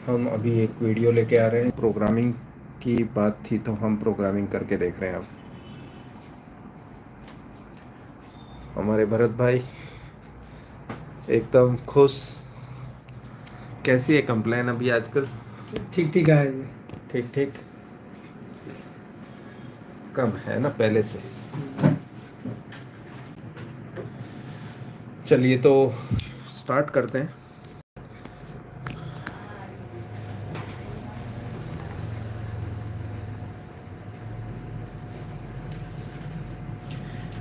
हम अभी एक वीडियो लेके आ रहे हैं। प्रोग्रामिंग की बात थी तो हम प्रोग्रामिंग करके देख रहे हैं। अब हमारे भरत भाई एकदम खुश। कैसी है कंप्लेन अभी आजकल? ठीक ठीक आ रही है। ठीक ठीक। कम है ना पहले से? चलिए तो स्टार्ट करते हैं।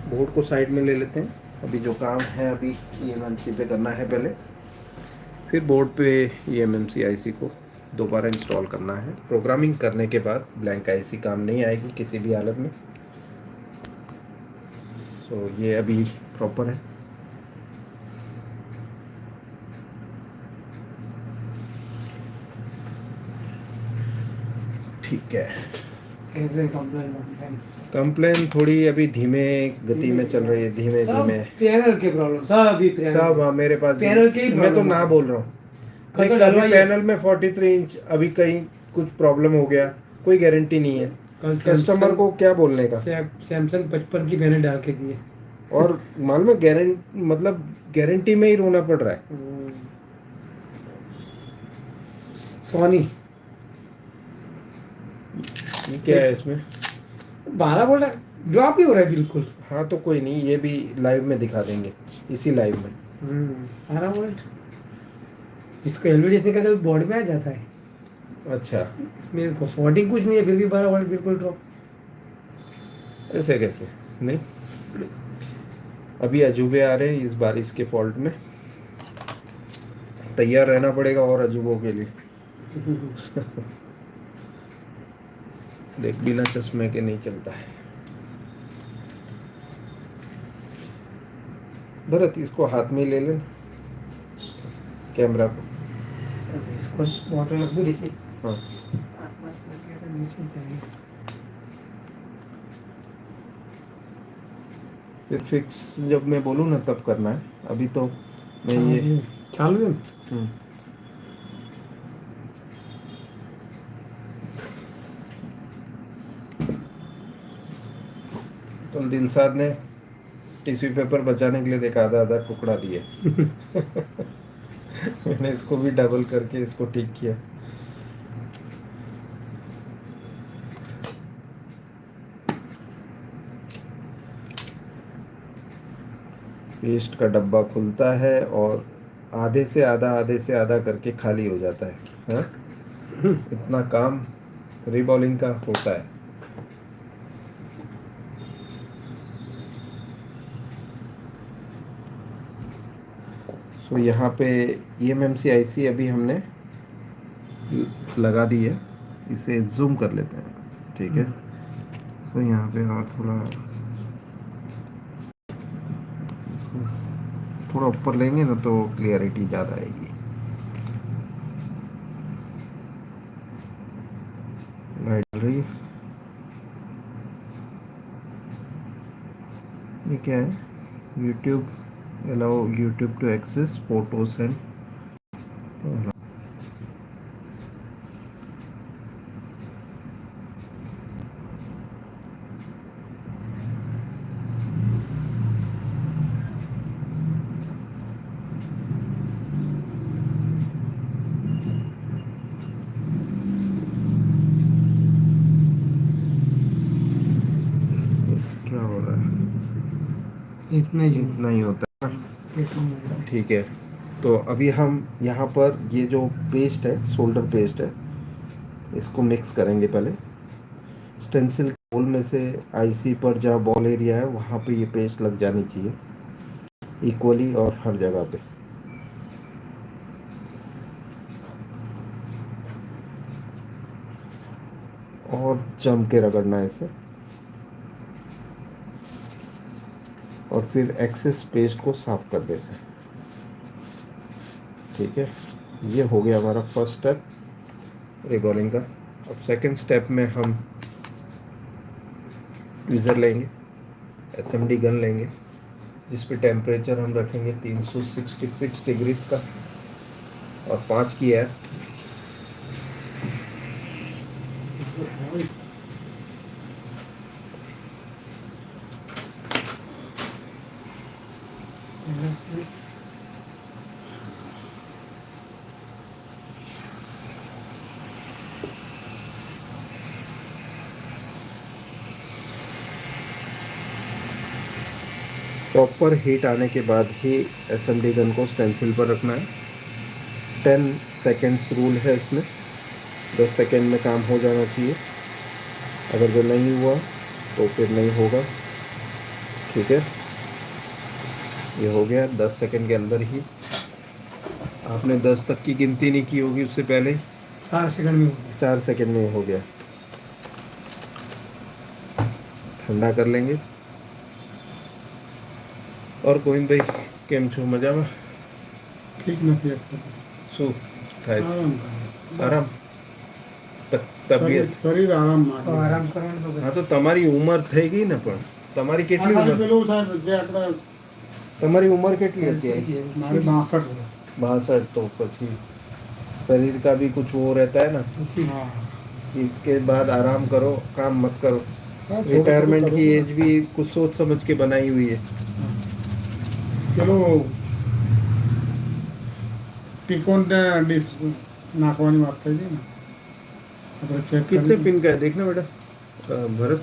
बोर्ड को साइड में ले लेते हैं। अभी जो काम है अभी EMMC पे करना है पहले, फिर बोर्ड पे EMMC IC को दोबारा इंस्टॉल करना है। प्रोग्रामिंग करने के बाद ब्लैंक IC काम नहीं आएगी किसी भी हालत में। सो ये अभी प्रॉपर है। ठीक है। कैसे कंप्लेन कंप्लेन थोड़ी अभी धीमे गति में चल रही है, धीमे सब धीमे। पैनल के प्रॉब्लम सब ही सब हाँ, मेरे पास भी। पैनल के ही मैं तो प्रॉब्लम ना बोल रहा हूँ। कल तो देख, अभी डलवाइए। पैनल में 43 इंच अभी कहीं कुछ प्रॉब्लम हो गया, कोई गारंटी नहीं है। कल कस्टमर को क्या बोलने का। सैमसंग 55 की पैनल डाल के दिए। और मालूम है गारंटी मतलब गारंटी में ही रोना पड़ रहा है। सोनी ये क्या है इसमें? 12 वोल्ट ड्रॉप ही हो रहा है बिल्कुल। हाँ तो कोई नहीं, ये भी लाइव में दिखा देंगे, इसी लाइव में। 12 वोल्ट इसको एलईडी से निकल बोर्ड में आ जाता है। अच्छा, इसमें को फॉल्टिंग कुछ नहीं है फिर भी 12 वोल्ट बिल्कुल ड्रॉप। ऐसे कैसे? नहीं, अभी अजूबे आ रहे हैं इस बारिश के फॉल्ट में। तैयार रहना पड़ेगा और अजूबों के लिए। देख, बिना चश्मे के नहीं चलता है। भरत, इसको हाथ में ही ले लेना, कैमरा को। इसको वाटर रख दो नीचे। हाँ, नीचे चाहिए। फिर फिक्स जब मैं बोलूँ ना तब करना है। अभी तो मैं ये चालू है। हम्म, तो दिलसाद ने टिश्यू पेपर बचाने के लिए देखा आधा आधा टुकड़ा दिए। मैंने इसको भी डबल करके इसको ठीक किया। पेस्ट का डब्बा खुलता है और आधे से आधा करके खाली हो जाता है। हाँ? इतना काम रीबॉलिंग का होता है। सो यहाँ पे EMMC IC अभी हमने लगा दी है। इसे जूम कर लेते हैं, ठीक है? तो यहाँ पे और थोड़ा इसको थोड़ा ऊपर लेंगे ना तो क्लियरिटी ज़्यादा आएगी। लाइट जल रही है। ये क्या है? YouTube allow YouTube to access photos and. क्या हो रहा है? इतना ही इतना ही होता है ना? इतना ठीक है। तो अभी हम यहाँ पर ये जो पेस्ट है, सोल्डर पेस्ट है, इसको मिक्स करेंगे पहले। स्टेंसिल होल में से IC पर जहाँ बॉल एरिया है वहाँ पे ये पेस्ट लग जानी चाहिए इक्वली और हर जगह पे। और जम के रगड़ना है इसे, और फिर एक्सेस पेस्ट को साफ कर देते हैं। ठीक है, ये हो गया हमारा फर्स्ट स्टेप रिबॉलिंग का। अब सेकंड स्टेप में हम ट्वीज़र लेंगे, SMD गन लेंगे, जिस पे टेम्परेचर हम रखेंगे 366 डिग्रीज का और 5 की एयर। प्रॉपर हीट आने के बाद ही एसएमडी गन को स्टेंसिल पर रखना है। 10 सेकेंड्स रूल है इसमें, 10 सेकेंड में काम हो जाना चाहिए। अगर जो नहीं हुआ तो फिर नहीं होगा। ठीक है, ये हो गया 10 सेकेंड के अंदर ही। आपने 10 तक की गिनती नहीं की होगी उससे पहले ही 4 सेकंड में हो गया। 4 सेकेंड में हो गया। ठंडा कर लेंगे। और गोविंद भाई केम छो मजाમાં? ઠીક નથી આપતો. શું થાય? આરામ કરે. આરામ? શરીર તબિયત? શરીર આરામ તો માંગે. આરામ કરવાનું તો હા, તો તમારી ઉંમર થઈ ગઈ ને, પણ તમારી આ કેટલી ખાલી ઉંમર? પેલું થાય જે આપણે તમારી ઉંમર કેટલી હતી? મારે 62 વર્ષ. 62। तो પછી शरीर का भी कुछ वो रहता है ना, હા. इसके बाद आराम करो, काम मत करो। હા, થોડું रिटायरमेंट થોડું की કરું एज भी कुछ सोच समझ के बनाई हुई है। ને. પેલું ટીકોનને ડિસ નાખવાની વાત થઈ હતી ને, આપણે ચેક कितने पिन का है देखना बेटा, भरत।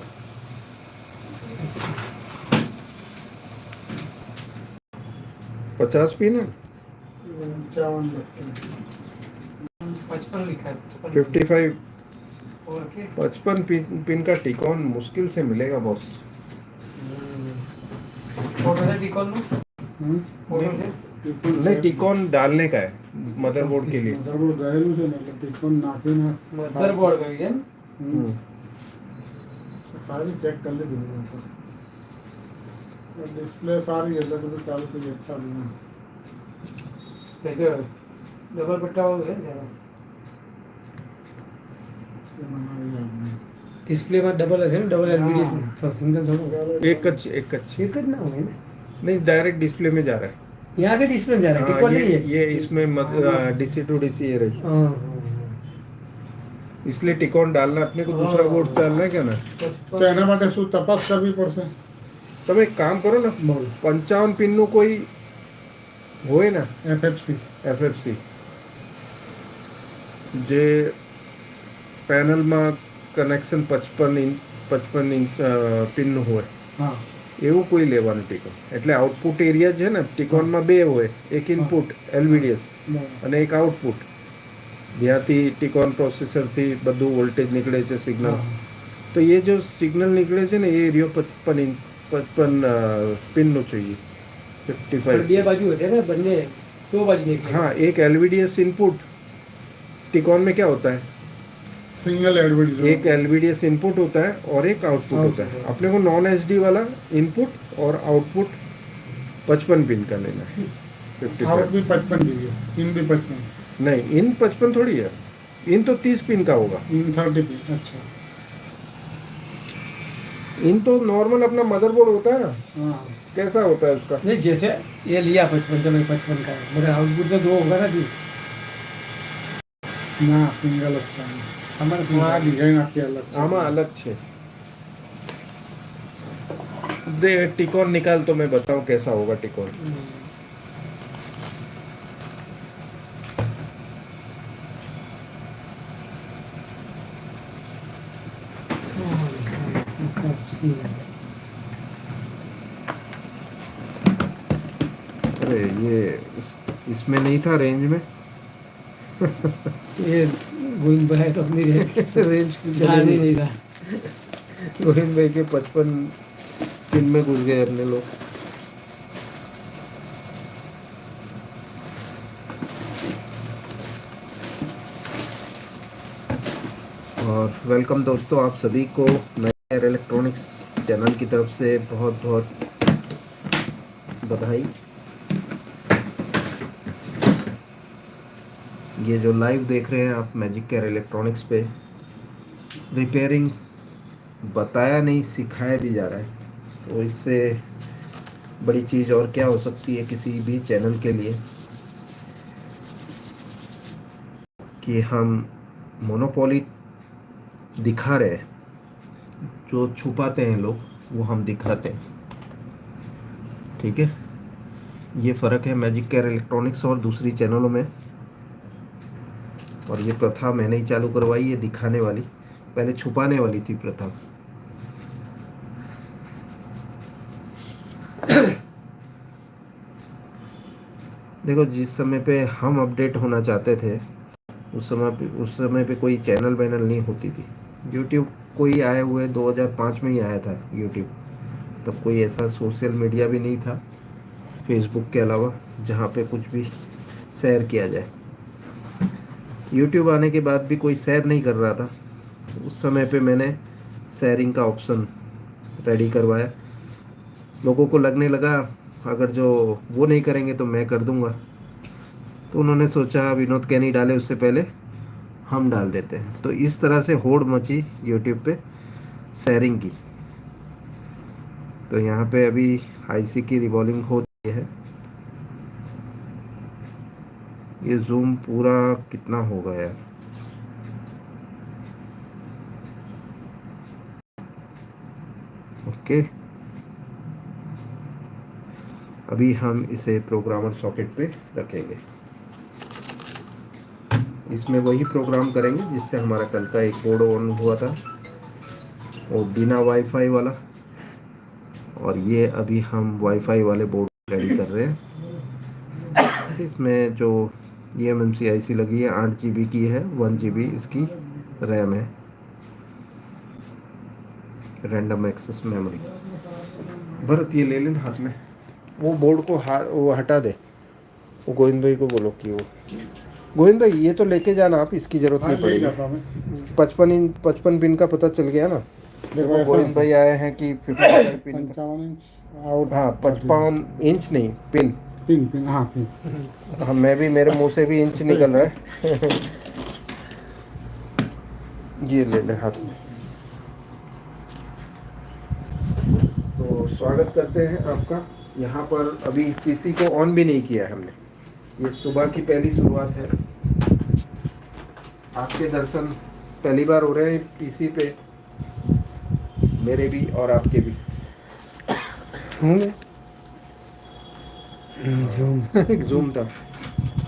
50 पिन है। 55 55 लिखा है 55। और के 55 पिन का टिकॉन मुश्किल से मिलेगा बॉस। फोटो से टिकॉन लो, फोटो से नहीं, टिकॉन डालने का है मदरबोर्ड के लिए। મધરબોર્ડ ગયેલું છે ને એટલે ટીકોન નાખીને मदरबोर्ड का है હમ. સારી ચેક કરી લીધી ડિસ્પ્લે સારી એટલે બધું ચાલતું જ સારું નહીં. तो डबल पट्टा हो गया जरा એ મને યાદ નહીં. डिस्प्ले में डबल है ना, डबल एलईडी हाँ। तो सिंगल थोड़ा एक एक ज ना होगा ना, नहीं, डायरेक्ट डिस्प्ले में जा रहा है। यहाँ से डिस्प्ले में जा रहा है, हाँ, टिकॉन नहीं है। ये इसमें डीसी टू डीसी ये रही, हाँ, इसलिए टिकॉन डालना अपने को दूसरा बोर्ड डालना है क्या ना। તો એના માટે શું તપાસ કરવી પડશે? તમે એક કામ કરો ને, બોલ. 55 पिन નું કોઈ હોય ને FFC. એફએફસી, જે પેનલમાં કનેક્શન 55 ઇંચ પિનનું હોય, હા. એવું કોઈ લેવાનું ટિકોન। એટલે આઉટપુટ એરિયા છે ને, ટિકોનમાં બે હોય, એક ઇનપુટ એલવીડીએસ બરાબર. અને એક આઉટપુટ, જ્યાંથી ટિકોન પ્રોસેસરથી બધું વોલ્ટેજ નીકળે છે, સિગ્નલ। હા. તો એ જો સિગ્નલ નીકળે છે ને, એ એરિયો 55 પિનનું જોઈએ, પણ 55। બે બાજુ હશે ને, બંને दो बाजू निकले। हाँ, एक एलवीडीएस इनपुट, टिकॉन में क्या होता है, सिंगल एडवर्टाइज. एक एलवीडीएस इनपुट होता है और एक आउटपुट होता है। अपने को नॉन एचडी वाला इनपुट और आउटपुट 55 पिन का लेना है। आउट 55 भी 55 दीजिए, इन भी 55, नहीं, इन 55 थोड़ी है, इन तो 30 पिन का होगा। इन 30 भी. अच्छा. इन तो नॉर्मल अपना मदरबोर्ड होता है ना, हाँ. कैसा होता है उसका। नहीं जैसे ये लिया 55 चलो 55 का है, मेरा आउटपुट तो दो होगा ना जी ना सिंगल अच्छा है. हमारे हाँ, डिजाइन आपकी अलग है. आमा अलग छे। दे टिकॉन निकाल तो मैं बताऊं कैसा होगा टिकॉन। अरे ये इसमें नहीं था रेंज में। ये गोविंद भाई तो अपनी रेंज की ध्यान ही नहीं था। गोविंद भाई के 55 पिन में घुस गए अपने लोग। और वेलकम दोस्तों, आप सभी को मैजिक इलेक्ट्रॉनिक्स चैनल की तरफ से बहुत बहुत बधाई। ये जो लाइव देख रहे हैं आप मैजिक केयर इलेक्ट्रॉनिक्स पे, रिपेयरिंग बताया नहीं सिखाया भी जा रहा है, तो इससे बड़ी चीज़ और क्या हो सकती है किसी भी चैनल के लिए कि हम मोनोपोली दिखा रहे हैं, जो छुपाते हैं लोग वो हम दिखाते हैं। ठीक है, ये फ़र्क है मैजिक केयर इलेक्ट्रॉनिक्स और दूसरी चैनलों में। और ये प्रथा मैंने ही चालू करवाई है, दिखाने वाली, पहले छुपाने वाली थी प्रथा। देखो, जिस समय पे हम अपडेट होना चाहते थे उस समय पे कोई चैनल वैनल नहीं होती थी। यूट्यूब कोई आए हुए 2005 में ही आया था यूट्यूब। तब कोई ऐसा सोशल मीडिया भी नहीं था फेसबुक के अलावा जहाँ पे कुछ भी शेयर किया जाए। यूट्यूब आने के बाद भी कोई शेयर नहीं कर रहा था। उस समय पे मैंने शेयरिंग का ऑप्शन रेडी करवाया। लोगों को लगने लगा अगर जो वो नहीं करेंगे तो मैं कर दूंगा। तो उन्होंने सोचा विनोद कैनी डाले उससे पहले हम डाल देते हैं। तो इस तरह से होड़ मची यूट्यूब पे शेयरिंग की। तो यहाँ पे अभी आईसी की रिवॉल्विंग हो रही है। ये जूम पूरा कितना होगा यार। ओके, अभी हम इसे प्रोग्रामर सॉकेट पे रखेंगे। इसमें वही प्रोग्राम करेंगे जिससे हमारा कल का एक बोर्ड ऑन हुआ था, वो बिना वाईफाई वाला। और ये अभी हम वाईफाई वाले बोर्ड रेडी कर रहे हैं। इसमें जो eMMC आईसी लगी है 8 GB की है, 1 GB इसकी रैम है, रैंडम एक्सेस मेमोरी। भरत ये ले लेना हाथ में, वो बोर्ड को वो हटा दे। वो गोविंद भाई को बोलो कि वो, गोविंद भाई ये तो लेके जाना आप, इसकी जरूरत नहीं ले पड़ेगी। जाता हूँ मैं। 55 पिन का पता चल गया ना। देखो ऐसा गोविंद भाई आए हैं कि 55 पिन का। 55 इंच आउट। हाँ 55 इंच नहीं, पिन। पिन पिन, हाँ पिन। हाँ, मैं भी, मेरे मुंह से भी इंच निकल रहा है। ये ले ले हाथ में। तो स्वागत करते हैं आपका। यहाँ पर अभी पीसी को ऑन भी नहीं किया है हमने। ये सुबह की पहली शुरुआत है। आपके दर्शन पहली बार हो रहे हैं पीसी पे, मेरे भी और आपके भी होंगे। जूम था।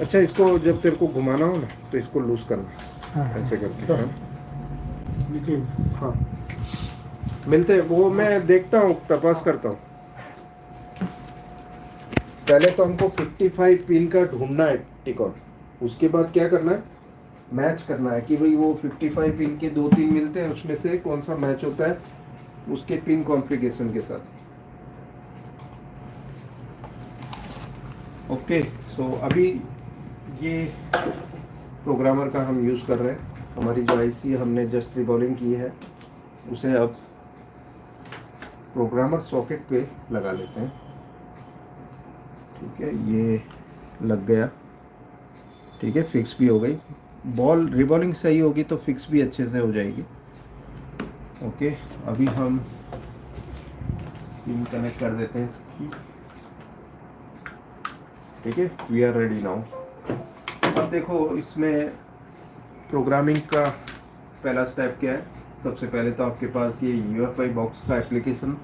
अच्छा, इसको जब तेरे को घुमाना हो ना तो इसको लूज करना ऐसे करके। हाँ? निकल। हाँ, मिलते हैं। वो मैं देखता हूँ, तपास करता हूँ। पहले तो हमको 55 पिन का ढूंढना है टिकॉन। उसके बाद क्या करना है, मैच करना है कि भाई वो 55 पिन के 2-3 मिलते हैं, उसमें से कौन सा मैच होता है उसके पिन कॉन्फ़िगरेशन के साथ। ओके, सो अभी ये प्रोग्रामर का हम यूज़ कर रहे हैं। हमारी जो आईसी हमने जस्ट रिवॉल्विंग की है उसे अब प्रोग्रामर सॉकेट पे लगा लेते हैं। ठीक है, ये लग गया। ठीक है, फिक्स भी हो गई। बॉल रिवॉल्विंग सही होगी तो फिक्स भी अच्छे से हो जाएगी। ओके, अभी हम पिन कनेक्ट कर देते हैं इसकी। ठीक है, वी आर रेडी नाउ। अब देखो, इसमें प्रोग्रामिंग का पहला स्टेप क्या है। सबसे पहले तो आपके पास ये UEFI बॉक्स का एप्लीकेशन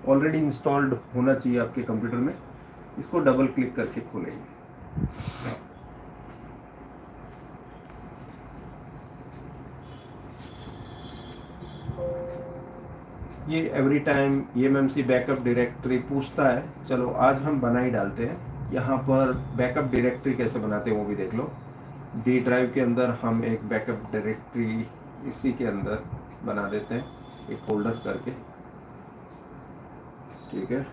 ऑलरेडी इंस्टॉल्ड होना चाहिए आपके कंप्यूटर में। इसको डबल क्लिक करके खोलेंगे। ये every time eMMC backup directory पूछता है। चलो आज हम बना ही डालते हैं। यहाँ पर बैकअप डायरेक्टरी कैसे बनाते हैं वो भी देख लो। डी ड्राइव के अंदर हम एक बैकअप डायरेक्टरी इसी के अंदर बना देते हैं, एक फोल्डर करके। ठीक है,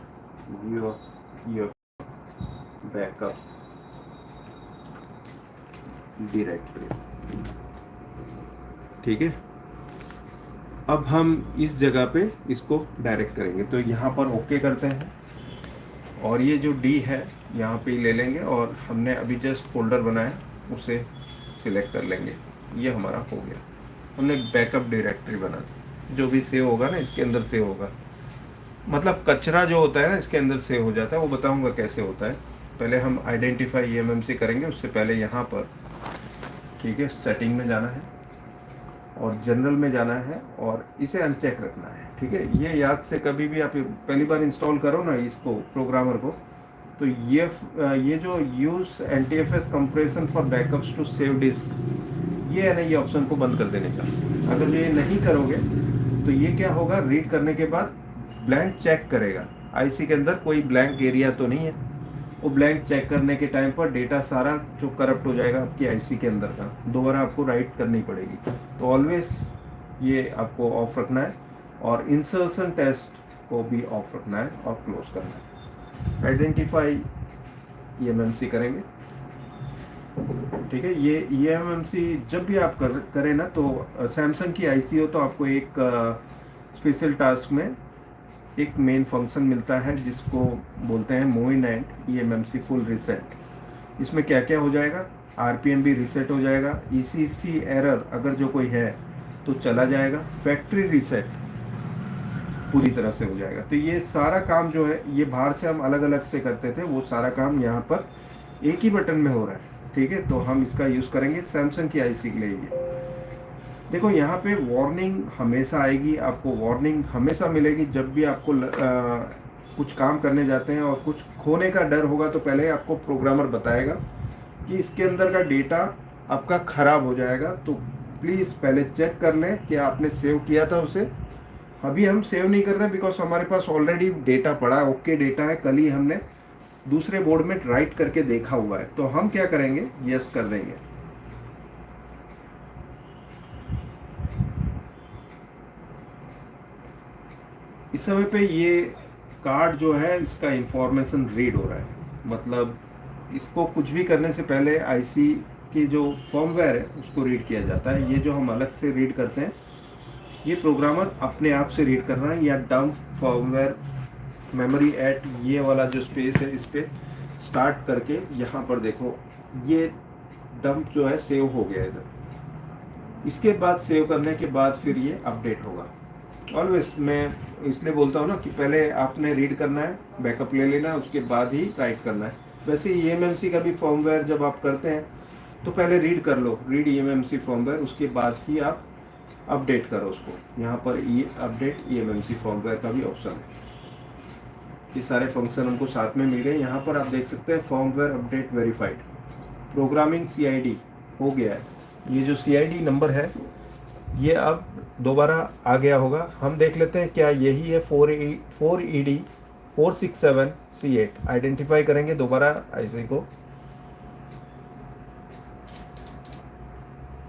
ये बैकअप डायरेक्टरी। ठीक है, अब हम इस जगह पे इसको डायरेक्ट करेंगे। तो यहाँ पर ओके करते हैं और ये जो डी है यहाँ पे ले लेंगे और हमने अभी जस्ट फोल्डर बनाया उसे सिलेक्ट कर लेंगे। ये हमारा हो गया, हमने बैकअप डायरेक्टरी बना दी। जो भी सेव होगा ना इसके अंदर सेव होगा, मतलब कचरा जो होता है ना इसके अंदर सेव हो जाता है। वो बताऊंगा कैसे होता है। पहले हम आइडेंटिफाई eMMC करेंगे, उससे पहले यहाँ पर ठीक है सेटिंग में जाना है और जनरल में जाना है और इसे अनचेक रखना है। ठीक है, ये याद से कभी भी आप पहली बार इंस्टॉल करो ना इसको, प्रोग्रामर को, तो ये जो use NTFS compression for backups to save disk, ये है ना, ये ऑप्शन को बंद कर देने का। अगर ये नहीं करोगे तो ये क्या होगा, रीड करने के बाद ब्लैंक चेक करेगा आईसी के अंदर कोई ब्लैंक एरिया तो नहीं है। वो ब्लैंक चेक करने के टाइम पर डेटा सारा जो करप्ट हो जाएगा आपकी आईसी के अंदर का, दोबारा आपको राइट करनी पड़ेगी। तो ऑलवेज ये आपको ऑफ रखना है, और इंसर्शन टेस्ट को भी ऑफ रखना है और क्लोज करना है। आइडेंटिफाई ईएमएमसी करेंगे, ठीक है। ये ईएमएमसी जब भी आप करें ना, तो सैमसंग की आईसी हो तो आपको एक स्पेशल टास्क में एक मेन फंक्शन मिलता है जिसको बोलते हैं Moin and eMMC full reset. इसमें क्या क्या हो जाएगा, आरपीएम भी रीसेट हो जाएगा, ईसीसी एरर अगर जो कोई है तो चला जाएगा, फैक्ट्री रीसेट पूरी तरह से हो जाएगा। तो ये सारा काम जो है, ये बाहर से हम अलग अलग से करते थे, वो सारा काम यहाँ पर एक ही बटन में हो रहा है, ठीक है। तो हम इसका यूज़ करेंगे सैमसंग की आईसी के लिए। ये देखो यहाँ पे वार्निंग हमेशा आएगी, आपको वार्निंग हमेशा मिलेगी जब भी आपको कुछ काम करने जाते हैं और कुछ खोने का डर होगा, तो पहले आपको प्रोग्रामर बताएगा कि इसके अंदर का डेटा आपका ख़राब हो जाएगा, तो प्लीज़ पहले चेक कर लें कि आपने सेव किया था उसे। अभी हम सेव नहीं कर रहे बिकॉज हमारे पास ऑलरेडी डेटा पड़ा है, ओके डेटा है, कल ही हमने दूसरे बोर्ड में राइट करके देखा हुआ है। तो हम क्या करेंगे, यस कर देंगे। इस समय पे ये कार्ड जो है इसका इंफॉर्मेशन रीड हो रहा है, मतलब इसको कुछ भी करने से पहले आईसी की जो फर्मवेयर है उसको रीड किया जाता है। ये जो हम अलग से रीड करते हैं, ये प्रोग्रामर अपने आप से रीड कर रहा है, या डंप फर्मवेयर मेमोरी एट ये वाला जो स्पेस है इस पर स्टार्ट करके यहाँ पर देखो ये डंप जो है सेव हो गया इधर। इसके बाद सेव करने के बाद फिर ये अपडेट होगा। ऑलवेज मैं इसलिए बोलता हूँ ना कि पहले आपने रीड करना है, बैकअप ले लेना है, उसके बाद ही राइट करना है। वैसे ईएमएमसी का भी फर्मवेयर जब आप करते हैं तो पहले रीड कर लो, रीड ईएमएमसी फर्मवेयर, उसके बाद ही आप अपडेट करो उसको। यहाँ पर ये अपडेट ईएमएमसी फर्मवेयर का भी ऑप्शन है। ये सारे फंक्शन हमको साथ में मिल गए। यहाँ पर आप देख सकते हैं firmware update verified, programming CID हो गया है। ये जो सीआईडी नंबर है ये अब दोबारा आ गया होगा। हम देख लेते हैं क्या यही है 4ED 467C8। आइडेंटिफाई करेंगे दोबारा आईसी को।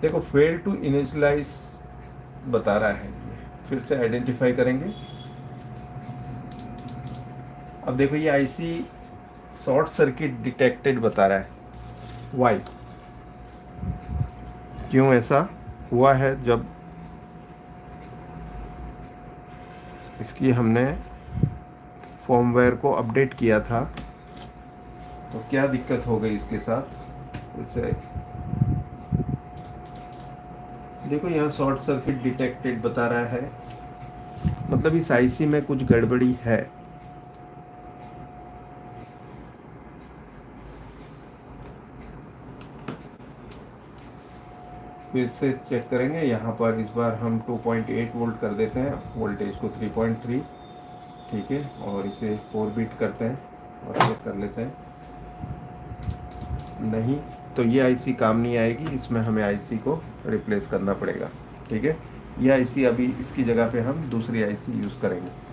देखो फेल टू इनिशियलाइज बता रहा है, फिर से आइडेंटिफाई करेंगे। अब देखो ये आईसी शॉर्ट सर्किट डिटेक्टेड बता रहा है। वाई, क्यों ऐसा हुआ है? जब इसकी हमने फर्मवेयर को अपडेट किया था तो क्या दिक्कत हो गई इसके साथ। इसे देखो यहाँ शॉर्ट सर्किट डिटेक्टेड बता रहा है, मतलब इस आईसी में कुछ गड़बड़ी है। फिर से चेक करेंगे। यहाँ पर इस बार हम 2.8 वोल्ट कर देते हैं, वोल्टेज को 3.3, ठीक है, और इसे 4 बिट करते हैं और चेक कर लेते हैं। नहीं तो ये आईसी काम नहीं आएगी, इसमें हमें आईसी को रिप्लेस करना पड़ेगा, ठीक है। ये आईसी अभी इसकी जगह पे हम दूसरी आईसी यूज़ करेंगे।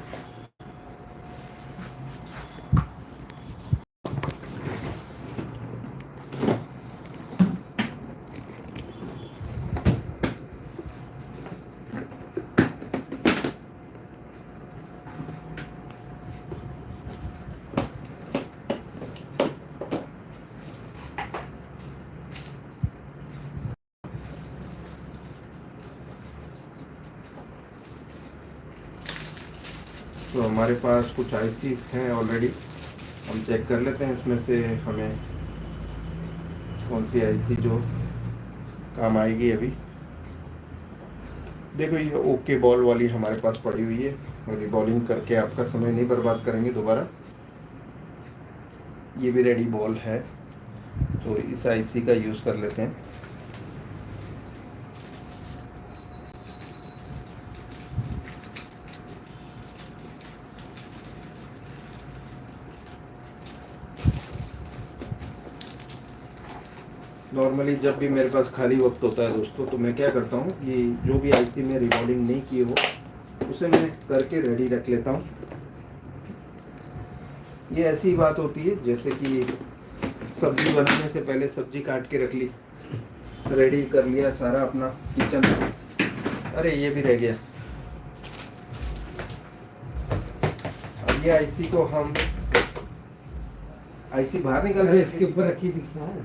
तो हमारे पास कुछ आईसी हैं ऑलरेडी, हम चेक कर लेते हैं उसमें से हमें कौन सी आईसी जो काम आएगी। अभी देखो ये ओके बॉल वाली हमारे पास पड़ी हुई है, और रिबॉलिंग करके आपका समय नहीं बर्बाद करेंगे दोबारा। ये भी रेडी बॉल है, तो इस आईसी का यूज़ कर लेते हैं। नॉर्मली जब भी मेरे पास खाली वक्त होता है दोस्तों, तो मैं क्या करता हूँ, ये जो भी आईसी में रिबॉलिंग नहीं की हो उसे मैं करके रेडी रख लेता हूँ। ये ऐसी बात होती है जैसे कि सब्जी बनाने से पहले सब्जी काट के रख ली, रेडी कर लिया सारा अपना किचन, अरे ये भी रह गया। अब ये आईसी को हम, आईसी बाहर निकल अरे रही इसके ऊपर रखी दिखना है।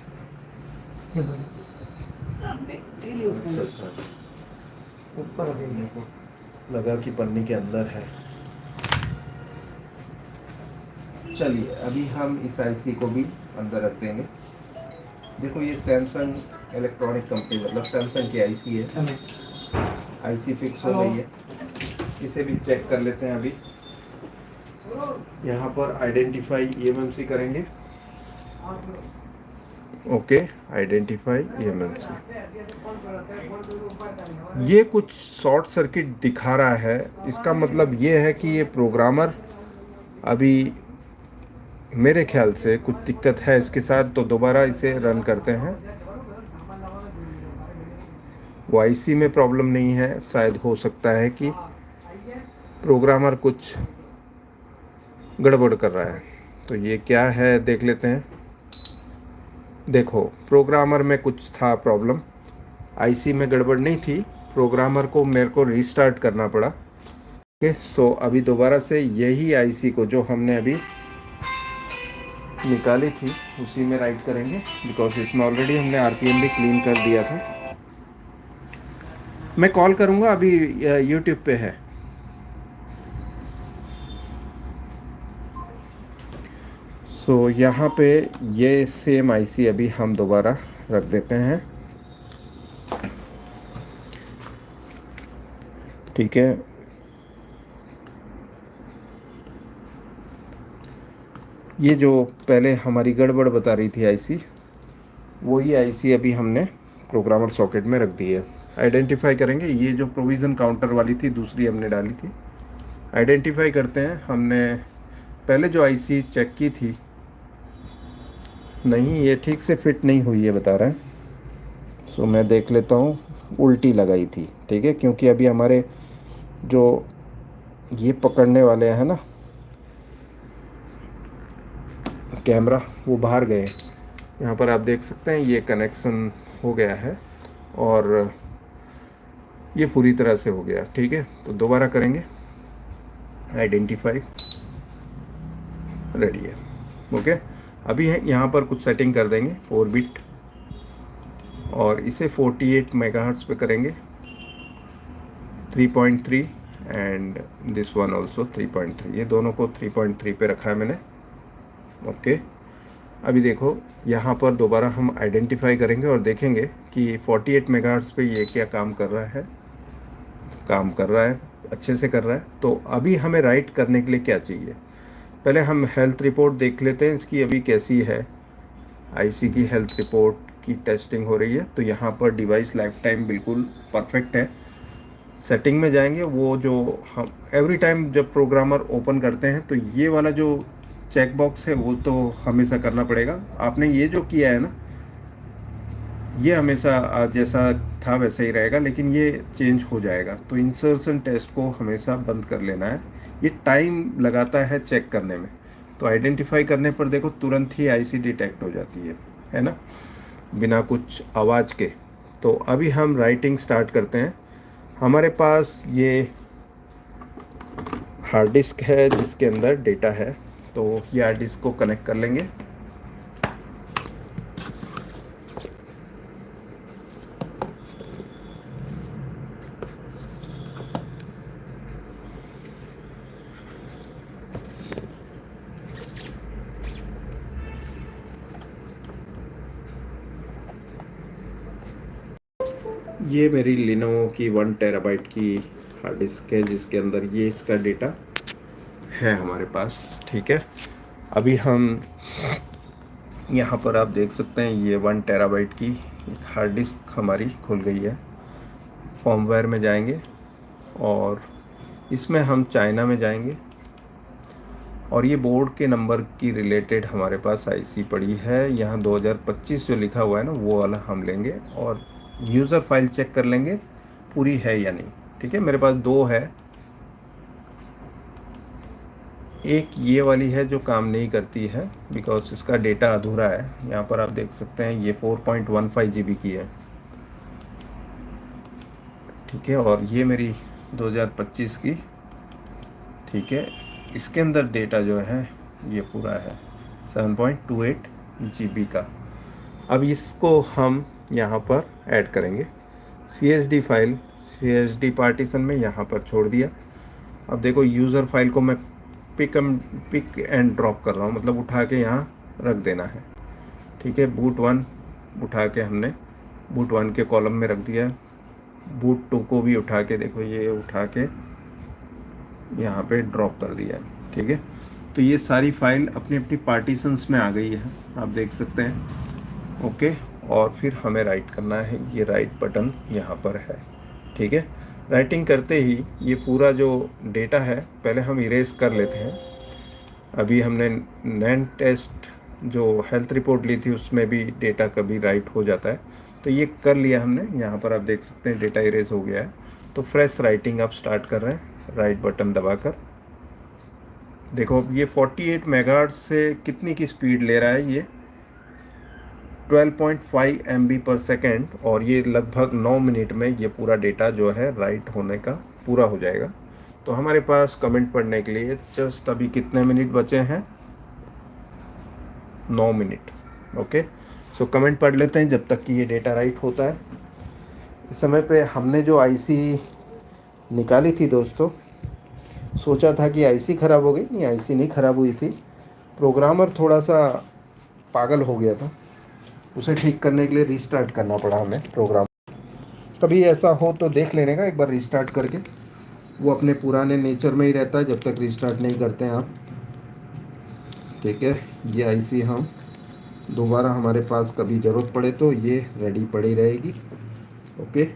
ऊपर रखेंगे। लगा कि पन्नी के अंदर है। चलिए अभी हम इस आईसी को भी अंदर रख देंगे। देखो ये सैमसंग इलेक्ट्रॉनिक कंपनी, मतलब सैमसंग की आईसी है। आईसी फिक्स हो गई है, इसे भी चेक कर लेते हैं। अभी यहाँ पर आइडेंटिफाई ईएमएमसी करेंगे। Okay, identify eMMC. ये कुछ शॉर्ट सर्किट दिखा रहा है, इसका मतलब ये है कि ये प्रोग्रामर अभी मेरे ख्याल से कुछ दिक्कत है इसके साथ, तो दोबारा इसे रन करते हैं। वो आईसी में प्रॉब्लम नहीं है, शायद हो सकता है कि प्रोग्रामर कुछ गड़बड़ कर रहा है। तो ये क्या है देख लेते हैं। देखो प्रोग्रामर में कुछ था प्रॉब्लम, आईसी में गड़बड़ नहीं थी, प्रोग्रामर को मेरे को रीस्टार्ट करना पड़ा। ओके, सो अभी दोबारा से यही आईसी को जो हमने अभी निकाली थी उसी में राइट करेंगे, बिकॉज इसमें ऑलरेडी हमने आरपीएम भी क्लीन कर दिया था। मैं कॉल करूँगा, अभी यूट्यूब पे है। सो यहाँ पे ये सेम आईसी अभी हम दोबारा रख देते हैं। ठीक है, ये जो पहले हमारी गड़बड़ बता रही थी आईसी, वही आईसी अभी हमने प्रोग्रामर सॉकेट में रख दी है। आइडेंटिफाई करेंगे, ये जो प्रोविज़न काउंटर वाली थी दूसरी हमने डाली थी। आइडेंटिफाई करते हैं, हमने पहले जो आईसी चेक की थी, नहीं ये ठीक से फिट नहीं हुई है बता रहा है। सो मैं देख लेता हूँ, उल्टी लगाई थी। ठीक है, क्योंकि अभी हमारे जो ये पकड़ने वाले हैं ना कैमरा, वो बाहर गए। यहाँ पर आप देख सकते हैं ये कनेक्शन हो गया है और ये पूरी तरह से हो गया। ठीक है, तो दोबारा करेंगे, आइडेंटिफाई, रेडी है। ओके, अभी है यहाँ पर कुछ सेटिंग कर देंगे 4 बिट और इसे 48 मेगाहर्ट्ज़ पे करेंगे, 3.3 एंड दिस वन ऑल्सो 3.3, ये दोनों को 3.3 पे रखा है मैंने। ओके, अभी देखो यहाँ पर दोबारा हम आइडेंटिफाई करेंगे और देखेंगे कि 48 मेगाहर्ट्ज़ पे ये क्या काम कर रहा है। काम कर रहा है, अच्छे से कर रहा है। तो अभी हमें राइट करने के लिए क्या चाहिए, पहले हम हेल्थ रिपोर्ट देख लेते हैं इसकी अभी कैसी है। आईसी की हेल्थ रिपोर्ट की टेस्टिंग हो रही है, तो यहाँ पर डिवाइस लाइफ टाइम बिल्कुल परफेक्ट है। सेटिंग में जाएंगे, वो जो हम एवरी टाइम जब प्रोग्रामर ओपन करते हैं तो ये वाला जो चेक बॉक्स है वो तो हमेशा करना पड़ेगा। आपने ये जो किया है ना, ये हमेशा जैसा था वैसा ही रहेगा, लेकिन ये चेंज हो जाएगा। तो इंसर्शन टेस्ट को हमेशा बंद कर लेना है, ये टाइम लगाता है चेक करने में। तो आइडेंटिफाई करने पर देखो तुरंत ही आईसी डिटेक्ट हो जाती है ना, बिना कुछ आवाज़ के। तो अभी हम राइटिंग स्टार्ट करते हैं। हमारे पास ये हार्ड डिस्क है जिसके अंदर डेटा है, तो ये हार्ड डिस्क को कनेक्ट कर लेंगे। ये मेरी लिनोवो की 1 टेराबाइट की हार्ड डिस्क है जिसके अंदर ये इसका डेटा है हमारे पास। ठीक है, अभी हम यहाँ पर आप देख सकते हैं ये 1 टेराबाइट की एक हार्ड डिस्क हमारी खुल गई है। फॉर्मवेयर में जाएंगे और इसमें हम चाइना में जाएंगे और ये बोर्ड के नंबर की रिलेटेड हमारे पास आईसी पड़ी है। यहाँ 2025 जो लिखा हुआ है ना, वो वाला हम लेंगे और यूज़र फाइल चेक कर लेंगे पूरी है या नहीं। ठीक है, मेरे पास 2 है, एक ये वाली है जो काम नहीं करती है बिकॉज इसका डेटा अधूरा है। यहाँ पर आप देख सकते हैं ये 4.15 GB की है, ठीक है। और ये मेरी 2025 की, ठीक है। इसके अंदर डेटा जो है ये पूरा है 7.28 GB का। अब इसको हम यहाँ पर ऐड करेंगे। CSD फाइल CSD पार्टीशन में यहाँ पर छोड़ दिया। अब देखो यूज़र फाइल को मैं पिक एंड ड्रॉप कर रहा हूँ, मतलब उठा के यहाँ रख देना है, ठीक है। बूट 1 उठा के हमने बूट 1 के कॉलम में रख दिया है। बूट 2 को भी उठा के देखो ये उठा के यहाँ पे ड्रॉप कर दिया है, ठीक है। तो ये सारी फाइल अपनी अपनी पार्टीशंस में आ गई है, आप देख सकते हैं। ओके, और फिर हमें राइट करना है, ये राइट बटन यहाँ पर है, ठीक है। राइटिंग करते ही ये पूरा जो डेटा है पहले हम इरेज कर लेते हैं। अभी हमने नैन टेस्ट जो हेल्थ रिपोर्ट ली थी उसमें भी डेटा कभी राइट हो जाता है, तो ये कर लिया हमने। यहाँ पर आप देख सकते हैं डेटा इरेज हो गया है। तो फ्रेश राइटिंग आप स्टार्ट कर रहे हैं, राइट बटन दबाकर। देखो अब ये 48 मेगाहर्ट्ज़ से कितनी की स्पीड ले रहा है, ये 12.5 MB पर सेकेंड, और ये लगभग 9 मिनट में ये पूरा डेटा जो है राइट होने का पूरा हो जाएगा। तो हमारे पास कमेंट पढ़ने के लिए जस्ट अभी कितने मिनट बचे हैं, 9 मिनट। ओके, सो कमेंट पढ़ लेते हैं जब तक कि ये डेटा राइट होता है। इस समय पे हमने जो आईसी निकाली थी दोस्तों, सोचा था कि आईसी ख़राब हो गई, नहीं आईसी नहीं ख़राब हुई थी, प्रोग्रामर थोड़ा सा पागल हो गया था। उसे ठीक करने के लिए रीस्टार्ट करना पड़ा हमें प्रोग्राम। कभी ऐसा हो तो देख लेने का एक बार रीस्टार्ट करके, वो अपने पुराने नेचर में ही रहता है जब तक रीस्टार्ट नहीं करते हैं आप, ठीक है। ये आईसी हम दोबारा हमारे पास कभी ज़रूरत पड़े तो ये रेडी पड़ी रहेगी। ओके,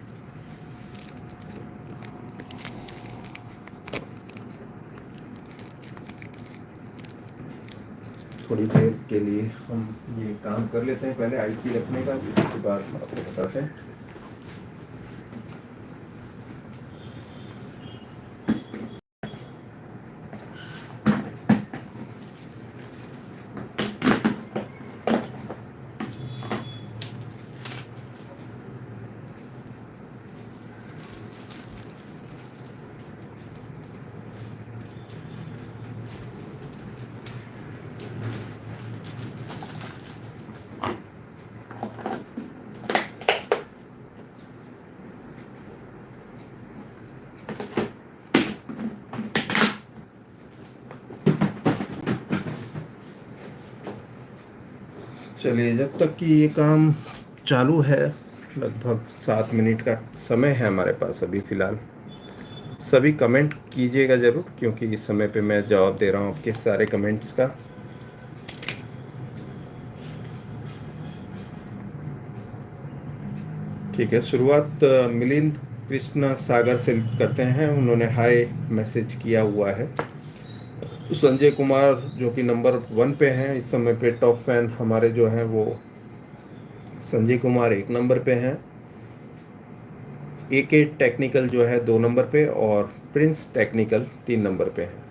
थोड़ी देर के लिए हम ये काम कर लेते हैं, पहले आईसी रखने का, उसके बाद आपको बताते हैं। चलिए, जब तक कि ये काम चालू है, लगभग 7 मिनट का समय है हमारे पास अभी फ़िलहाल। सभी कमेंट कीजिएगा ज़रूर, क्योंकि इस समय पे मैं जवाब दे रहा हूँ आपके सारे कमेंट्स का। ठीक है, शुरुआत मिलिंद कृष्णा सागर से करते हैं। उन्होंने हाय मैसेज किया हुआ है। संजय कुमार जो कि नंबर 1 पे हैं इस समय पे, टॉप फैन हमारे जो हैं वो संजय कुमार 1 नंबर पे हैं। AK टेक्निकल जो है 2 नंबर पे, और प्रिंस टेक्निकल 3 नंबर पे हैं।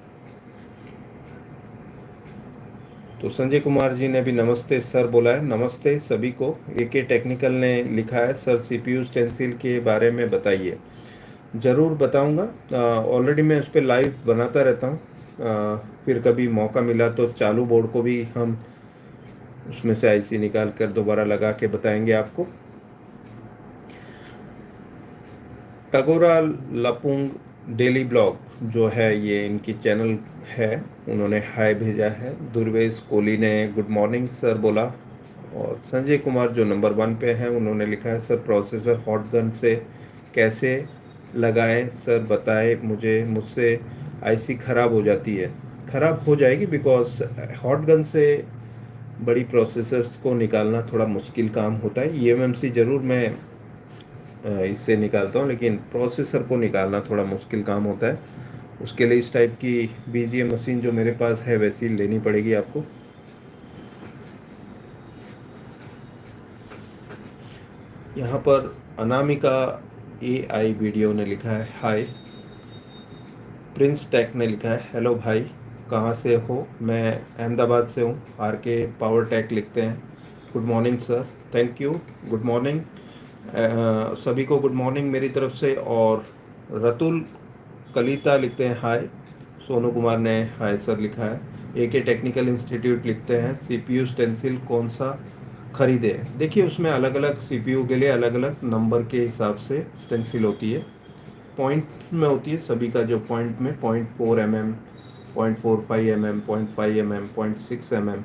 तो संजय कुमार जी ने भी नमस्ते सर बोला है। नमस्ते सभी को। AK टेक्निकल ने लिखा है सर CPU स्टेंसिल के बारे में बताइए। ज़रूर बताऊंगा, ऑलरेडी मैं उस पर लाइव बनाता रहता हूँ। फिर कभी मौका मिला तो चालू बोर्ड को भी हम उसमें से आईसी निकाल कर दोबारा लगा के बताएंगे आपको। टगोरा लपुंग डेली ब्लॉग जो है ये इनकी चैनल है, उन्होंने हाय भेजा है। दुर्वेश कोहली ने गुड मॉर्निंग सर बोला। और संजय कुमार जो नंबर 1 पे हैं उन्होंने लिखा है सर प्रोसेसर हॉट गन से कैसे लगाएं सर बताएं मुझसे आईसी ख़राब हो जाती है। ख़राब हो जाएगी बिकॉज हॉट गन से बड़ी प्रोसेसर्स को निकालना थोड़ा मुश्किल काम होता है। eMMC ज़रूर मैं इससे निकालता हूँ, लेकिन प्रोसेसर को निकालना थोड़ा मुश्किल काम होता है। उसके लिए इस टाइप की BGA मशीन जो मेरे पास है वैसी लेनी पड़ेगी आपको। यहाँ पर अनामिका AI वीडियो ने लिखा है हाय। प्रिंस टेक ने लिखा है हेलो भाई, कहाँ से हो? मैं अहमदाबाद से हूँ। आर के पावर टेक लिखते हैं। Good morning sir. Thank you. Good morning सभी को, गुड मॉर्निंग मेरी तरफ से। और रतुल कलिता लिखते हैं हाय। सोनू कुमार ने हाय सर लिखा है। एके टेक्निकल इंस्टीट्यूट लिखते हैं सीपीयू स्टेंसिल कौन सा खरीदे? देखिए उसमें अलग अलग सीपीयू के लिए अलग अलग नंबर के हिसाब से स्टेंसिल होती है, पॉइंट में होती है। सभी का जो पॉइंट में 0.4 mm, 0.45 mm, 0.5 mm, 0.6 mm,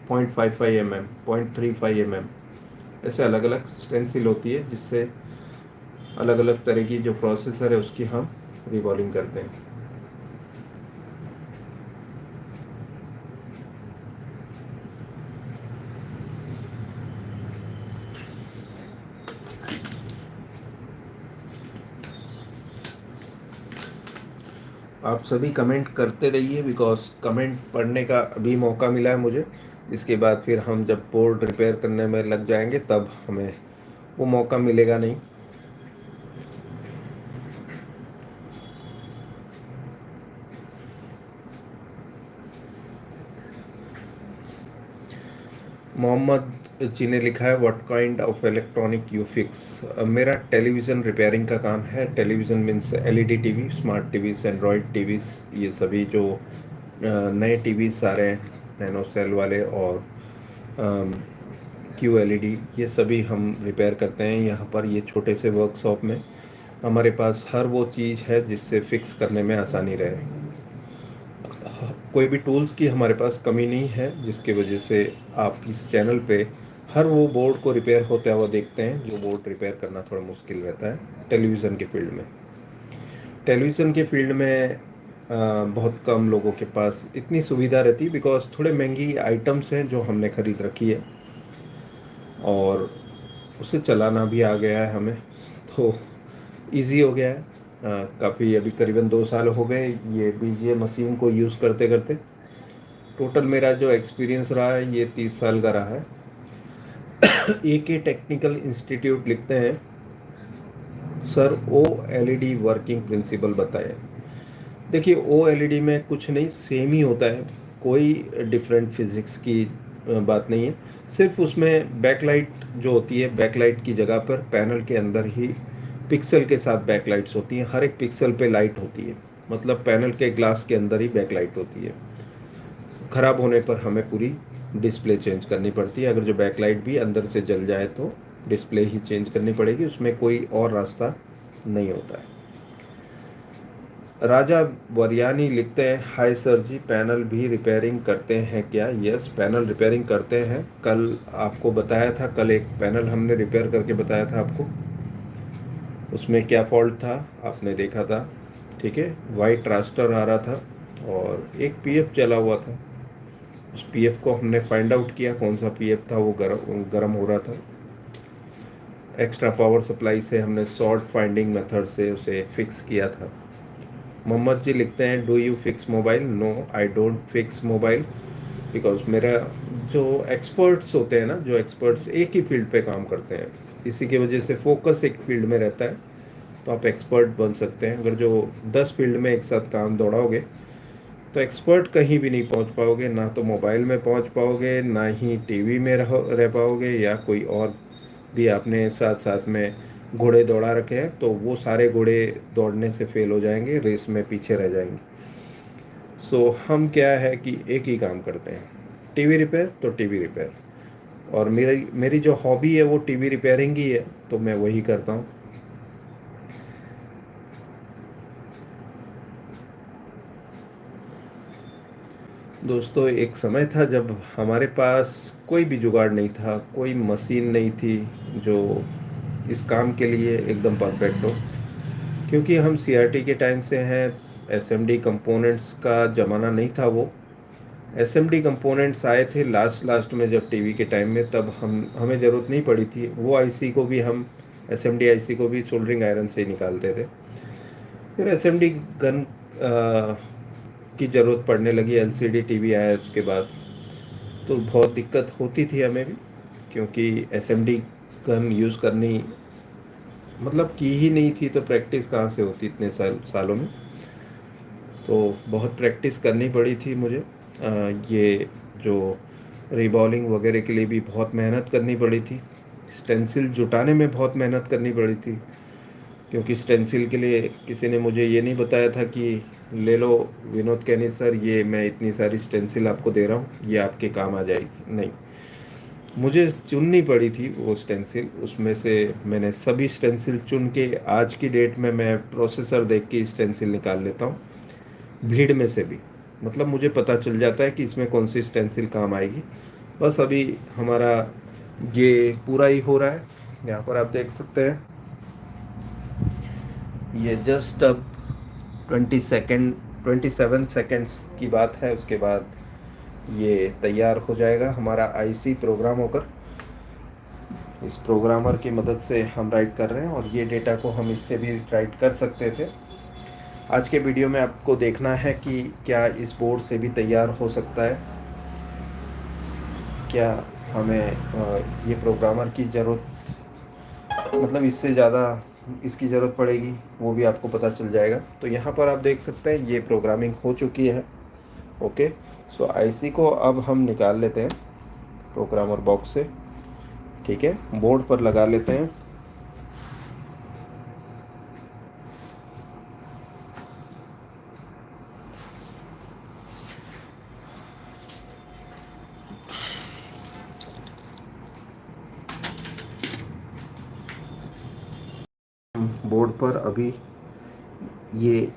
0.55 mm, 0.35 mm, ऐसे अलग अलग स्टेंसिल होती है, जिससे अलग अलग तरह की जो प्रोसेसर है उसकी हम रिवॉल्विंग करते हैं। आप सभी कमेंट करते रहिए, बिकॉज कमेंट पढ़ने का अभी मौका मिला है मुझे। इसके बाद फिर हम जब बोर्ड रिपेयर करने में लग जाएंगे तब हमें वो मौका मिलेगा नहीं। मोहम्मद जी ने लिखा है what kind of electronic you fix? मेरा टेलीविज़न रिपेयरिंग का काम है। Television means LED TV, smart TVs, Android TVs, ये सभी जो नए टीवीज आ रहे हैं, नैनो सेल वाले और क्यू एलईडी, ये सभी हम रिपेयर करते हैं यहाँ पर। ये छोटे से वर्कशॉप में हमारे पास हर वो चीज़ है जिससे फिक्स करने में आसानी रहे। कोई भी टूल्स की हमारे पास कमी नहीं है, जिसकी वजह से आप इस चैनल पे हर वो बोर्ड को रिपेयर होता हुआ देखते हैं जो बोर्ड रिपेयर करना थोड़ा मुश्किल रहता है टेलीविज़न के फील्ड में। टेलीविज़न के फील्ड में बहुत कम लोगों के पास इतनी सुविधा रहती है, बिकॉज थोड़े महंगी आइटम्स हैं जो हमने ख़रीद रखी है और उसे चलाना भी आ गया है हमें, तो इजी हो गया है। काफ़ी अभी करीबन 2 साल हो गए ये बीजीए मशीन को यूज़ करते करते। टोटल मेरा जो एक्सपीरियंस रहा है ये 30 साल का रहा है। एके टेक्निकल इंस्टीट्यूट लिखते हैं sir O LED working principle बताएं। देखिए ओ एलईडी में कुछ नहीं, सेम ही होता है, कोई डिफरेंट फिजिक्स की बात नहीं है। सिर्फ उसमें बैकलाइट जो होती है, बैकलाइट की जगह पर पैनल के अंदर ही पिक्सल के साथ बैकलाइट्स होती हैं। हर एक पिक्सल पे लाइट होती है, मतलब पैनल के ग्लास के अंदर ही बैकलाइट होती है। ख़राब होने पर हमें पूरी डिस्प्ले चेंज करनी पड़ती है। अगर जो बैकलाइट भी अंदर से जल जाए तो डिस्प्ले ही चेंज करनी पड़ेगी, उसमें कोई और रास्ता नहीं होता है। राजा वरियानी लिखते हैं हाय सर जी, पैनल भी रिपेयरिंग करते हैं क्या? यस, पैनल रिपेयरिंग करते हैं। कल आपको बताया था, कल एक पैनल हमने रिपेयर करके बताया था आपको, उसमें क्या फॉल्ट था आपने देखा था। ठीक है, वाइट रास्टर आ रहा था और एक पीएफ चला हुआ था। उस पीएफ को हमने फाइंड आउट किया कौन सा पीएफ था, वो गरम हो रहा था। एक्स्ट्रा पावर सप्लाई से हमने शॉर्ट फाइंडिंग मेथड से उसे फिक्स किया था। मोहम्मद जी लिखते हैं do you fix mobile? No, I don't fix mobile, because मेरा जो एक्सपर्ट्स होते हैं ना, जो एक्सपर्ट्स एक ही फील्ड पे काम करते हैं, इसी की वजह से फोकस एक फील्ड में रहता है, तो आप एक्सपर्ट बन सकते हैं। अगर जो 10 फील्ड में एक साथ काम दौड़ाओगे तो एक्सपर्ट कहीं भी नहीं पहुंच पाओगे, ना तो मोबाइल में पहुंच पाओगे, ना ही टीवी में रह पाओगे, या कोई और भी आपने साथ साथ में घोड़े दौड़ा रखे हैं तो वो सारे घोड़े दौड़ने से फेल हो जाएंगे, रेस में पीछे रह जाएंगे। सो हम क्या है कि एक ही काम करते हैं, टीवी रिपेयर तो टीवी रिपेयर, और मेरी मेरी जो हॉबी है वो टीवी रिपेयरिंग ही है, तो मैं वही करता हूँ। दोस्तों एक समय था जब हमारे पास कोई भी जुगाड़ नहीं था, कोई मशीन नहीं थी जो इस काम के लिए एकदम परफेक्ट हो, क्योंकि हम सीआरटी के टाइम से हैं। एसएमडी कंपोनेंट्स का ज़माना नहीं था वो। एसएमडी कंपोनेंट्स आए थे लास्ट लास्ट में जब टीवी के टाइम में, तब हमें ज़रूरत नहीं पड़ी थी। वो आईसी को भी हम, एसएमडी आईसी को भी सोल्डरिंग आयरन से ही निकालते थे। फिर एसएमडी गन की ज़रूरत पड़ने लगी, एलसीडी टीवी आया उसके बाद, तो बहुत दिक्कत होती थी हमें भी, क्योंकि एसएमडी गन यूज़ करनी मतलब की ही नहीं थी, तो प्रैक्टिस कहाँ से होती इतने सालों में। तो बहुत प्रैक्टिस करनी पड़ी थी मुझे। ये जो रिबॉलिंग वगैरह के लिए भी बहुत मेहनत करनी पड़ी थी। स्टेंसिल जुटाने में बहुत मेहनत करनी पड़ी थी, क्योंकि स्टेंसिल के लिए किसी ने मुझे ये नहीं बताया था कि ले लो विनोद कहनी सर, ये मैं इतनी सारी स्टेंसिल आपको दे रहा हूँ, ये आपके काम आ जाएगी। नहीं, मुझे चुननी पड़ी थी वो स्टेंसिल। उसमें से मैंने सभी स्टेंसिल चुन के आज की डेट में मैं प्रोसेसर देख के स्टेंसिल निकाल लेता हूँ, भीड़ में से भी। मतलब मुझे पता चल जाता है कि इसमें कौन सी स्टेंसिल काम आएगी। बस अभी हमारा ये पूरा ही हो रहा है। यहाँ पर आप देख सकते हैं, ये जस्ट अब 27 सेकेंड्स की बात है। उसके बाद ये तैयार हो जाएगा हमारा आईसी प्रोग्राम होकर। इस प्रोग्रामर की मदद से हम राइट कर रहे हैं, और ये डेटा को हम इससे भी राइट कर सकते थे। आज के वीडियो में आपको देखना है कि क्या इस बोर्ड से भी तैयार हो सकता है, क्या हमें ये प्रोग्रामर की ज़रूरत, मतलब इससे ज़्यादा इसकी ज़रूरत पड़ेगी, वो भी आपको पता चल जाएगा। तो यहाँ पर आप देख सकते हैं ये प्रोग्रामिंग हो चुकी है। ओके, सो आईसी को अब हम निकाल लेते हैं प्रोग्रामर बॉक्स से। ठीक है, बोर्ड पर लगा लेते हैं। बोर्ड पर अभी ये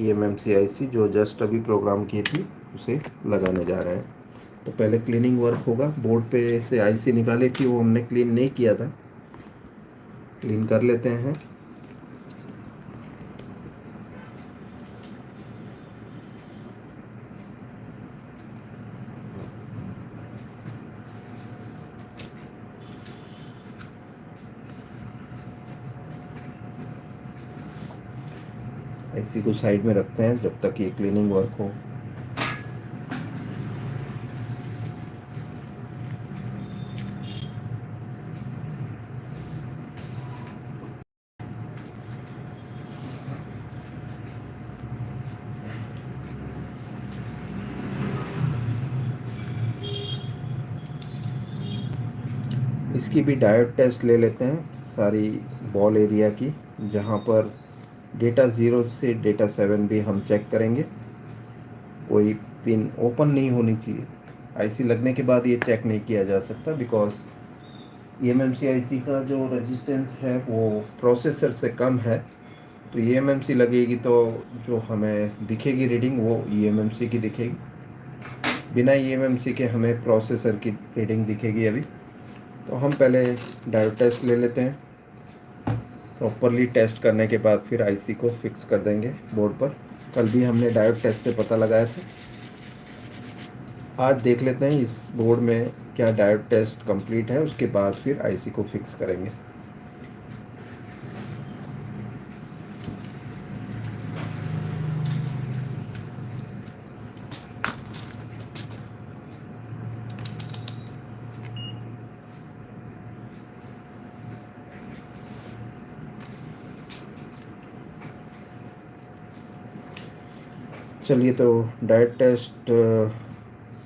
eMMC आईसी जो जस्ट अभी प्रोग्राम की थी उसे लगाने जा रहे हैं। तो पहले क्लीनिंग वर्क होगा। बोर्ड पे से आईसी निकाली थी, वो हमने क्लीन नहीं किया था, क्लीन कर लेते हैं। आईसी को साइड में रखते हैं जब तक ये क्लीनिंग वर्क हो। इसकी भी डायोड टेस्ट ले लेते हैं, सारी बॉल एरिया की, जहाँ पर डेटा 0 से डेटा 7 भी हम चेक करेंगे। कोई पिन ओपन नहीं होनी चाहिए। आईसी लगने के बाद ये चेक नहीं किया जा सकता, बिकॉज eMMC आईसी का जो रेजिस्टेंस है वो प्रोसेसर से कम है। तो eMMC लगेगी तो जो हमें दिखेगी रीडिंग वो eMMC की दिखेगी, बिना eMMC के हमें प्रोसेसर की रीडिंग दिखेगी अभी। तो हम पहले डायोड टेस्ट ले लेते हैं। प्रॉपरली टेस्ट करने के बाद फिर आईसी को फिक्स कर देंगे बोर्ड पर। कल भी हमने डायोड टेस्ट से पता लगाया था। आज देख लेते हैं इस बोर्ड में क्या डायोड टेस्ट कंप्लीट है, उसके बाद फिर आईसी को फिक्स करेंगे। चलिए, तो डायोड टेस्ट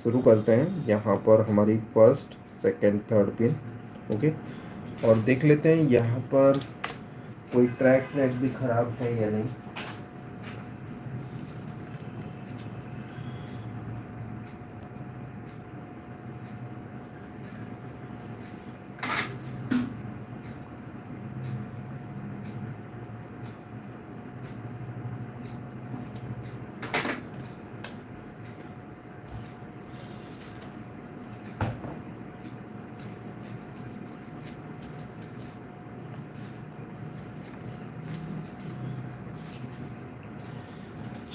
शुरू करते हैं। यहाँ पर हमारी first, second, third pin. Okay, और देख लेते हैं यहाँ पर कोई ट्रैक भी ख़राब है या नहीं।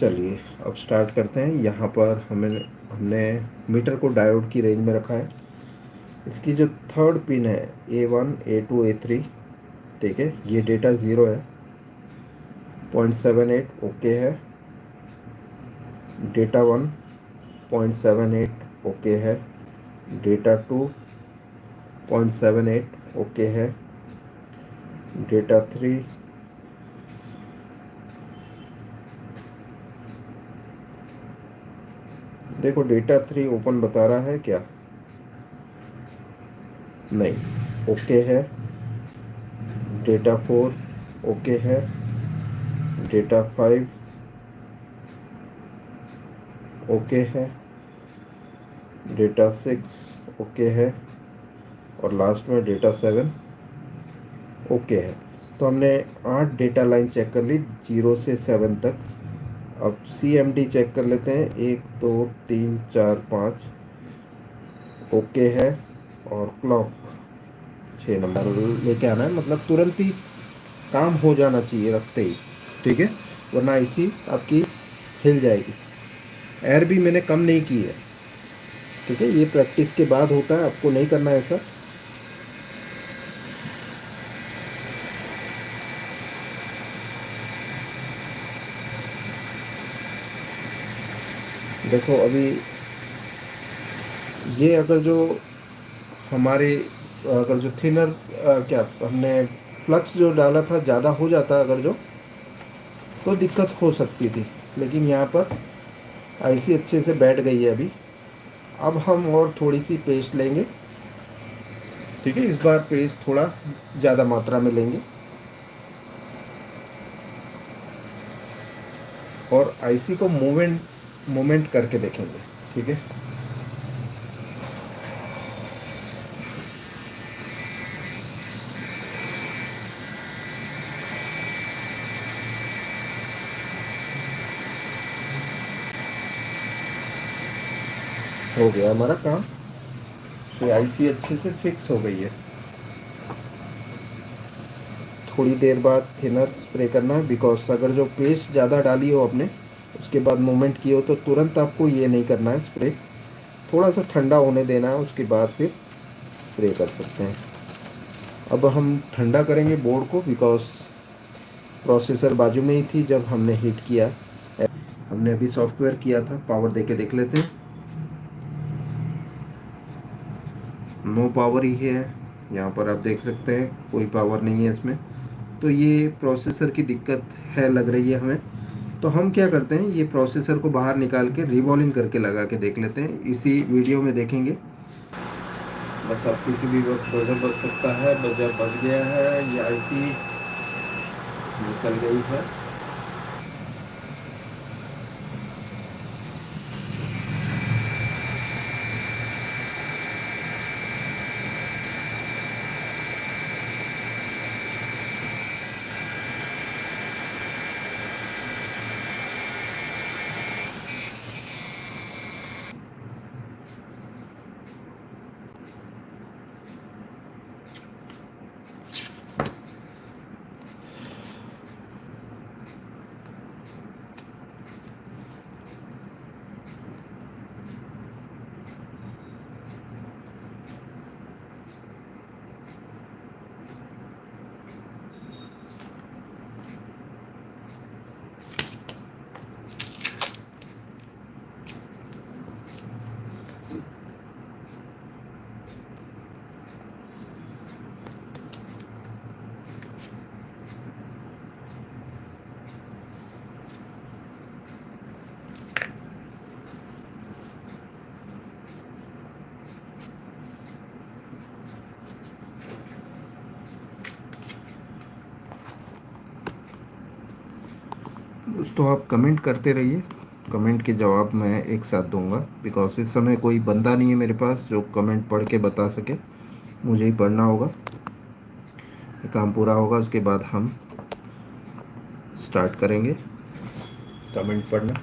चलिए अब स्टार्ट करते हैं। यहाँ पर हमने मीटर को डायोड की रेंज में रखा है। इसकी जो थर्ड पिन है A1, A2, A3, ठीक है, ये डेटा 0 है, 0.78 ओके है। डेटा 1 0.78 ओके है। डेटा 2 0.78 ओके है। डेटा 3 देखो डेटा 3 ओपन बता रहा है क्या? नहीं, ओके है। डेटा 4 ओके है। डेटा 5 ओके है। डेटा 6 ओके है। और लास्ट में डेटा 7 ओके है। तो हमने 8 डेटा लाइन चेक कर ली, 0 से 7 तक। अब CMD चेक कर लेते हैं, 1 2 3 4 5 ओके है। और क्लॉक 6 नंबर लेके आना है, मतलब तुरंत ही काम हो जाना चाहिए रखते ही, ठीक है, वरना आईसी आपकी हिल जाएगी। एयर भी मैंने कम नहीं की है, ठीक है, ये प्रैक्टिस के बाद होता है, आपको नहीं करना है ऐसा। देखो अभी ये अगर जो हमारे अगर जो थिनर क्या हमने फ्लक्स जो डाला था ज़्यादा हो जाता अगर जो, तो दिक्कत हो सकती थी। लेकिन यहाँ पर आईसी अच्छे से बैठ गई है अभी। अब हम और थोड़ी सी पेस्ट लेंगे, ठीक है, इस बार पेस्ट थोड़ा ज़्यादा मात्रा में लेंगे और आईसी को मूवमेंट मूवमेंट करके देखेंगे, ठीक है। हो गया हमारा काम, तो आईसी अच्छे से फिक्स हो गई है। थोड़ी देर बाद थिनर स्प्रे करना है, बिकॉज अगर जो पेस्ट ज़्यादा डाली हो आपने उसके बाद मूवमेंट किए हो तो तुरंत आपको ये नहीं करना है स्प्रे, थोड़ा सा ठंडा होने देना है, उसके बाद फिर स्प्रे कर सकते हैं। अब हम ठंडा करेंगे बोर्ड को, बिकॉज प्रोसेसर बाजू में ही थी जब हमने हीट किया। हमने अभी सॉफ्टवेयर किया था, पावर दे के देख लेते हैं। नो पावर ही है, यहाँ पर आप देख सकते हैं कोई पावर नहीं है इसमें। तो ये प्रोसेसर की दिक्कत है लग रही है हमें। तो हम क्या करते हैं, ये प्रोसेसर को बाहर निकाल के रिवॉल्विंग करके लगा के देख लेते हैं, इसी वीडियो में देखेंगे। बस अब किसी भी वक्त बजर बज सकता है, बजर बज गया है, ये आईसी निकल गई है। दोस्तों आप कमेंट करते रहिए, कमेंट के जवाब मैं एक साथ दूंगा, बिकॉज इस समय कोई बंदा नहीं है मेरे पास जो कमेंट पढ़ के बता सके, मुझे ही पढ़ना होगा। ये काम पूरा होगा उसके बाद हम स्टार्ट करेंगे कमेंट पढ़ना।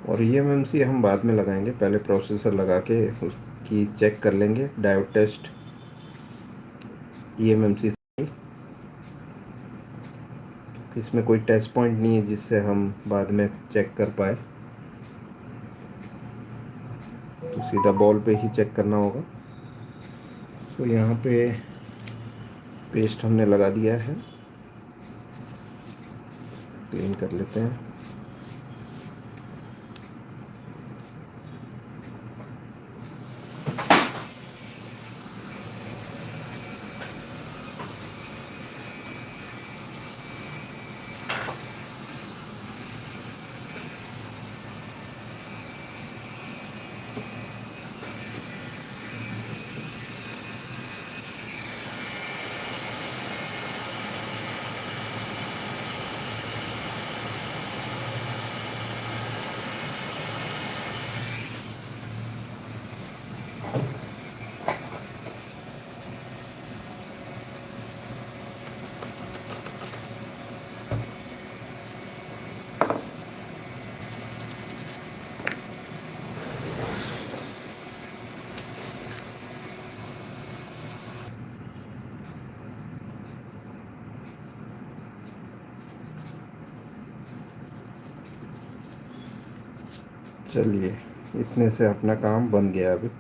और ईएमएमसी हम बाद में लगाएंगे, पहले प्रोसेसर लगा के उसकी चेक कर लेंगे डायोड टेस्ट ईएमएमसी से। इसमें कोई टेस्ट पॉइंट नहीं है जिससे हम बाद में चेक कर पाए, तो सीधा बॉल पे ही चेक करना होगा। तो यहाँ पे पेस्ट हमने लगा दिया है, क्लीन कर लेते हैं। चलिए, इतने से अपना काम बन गया अभी।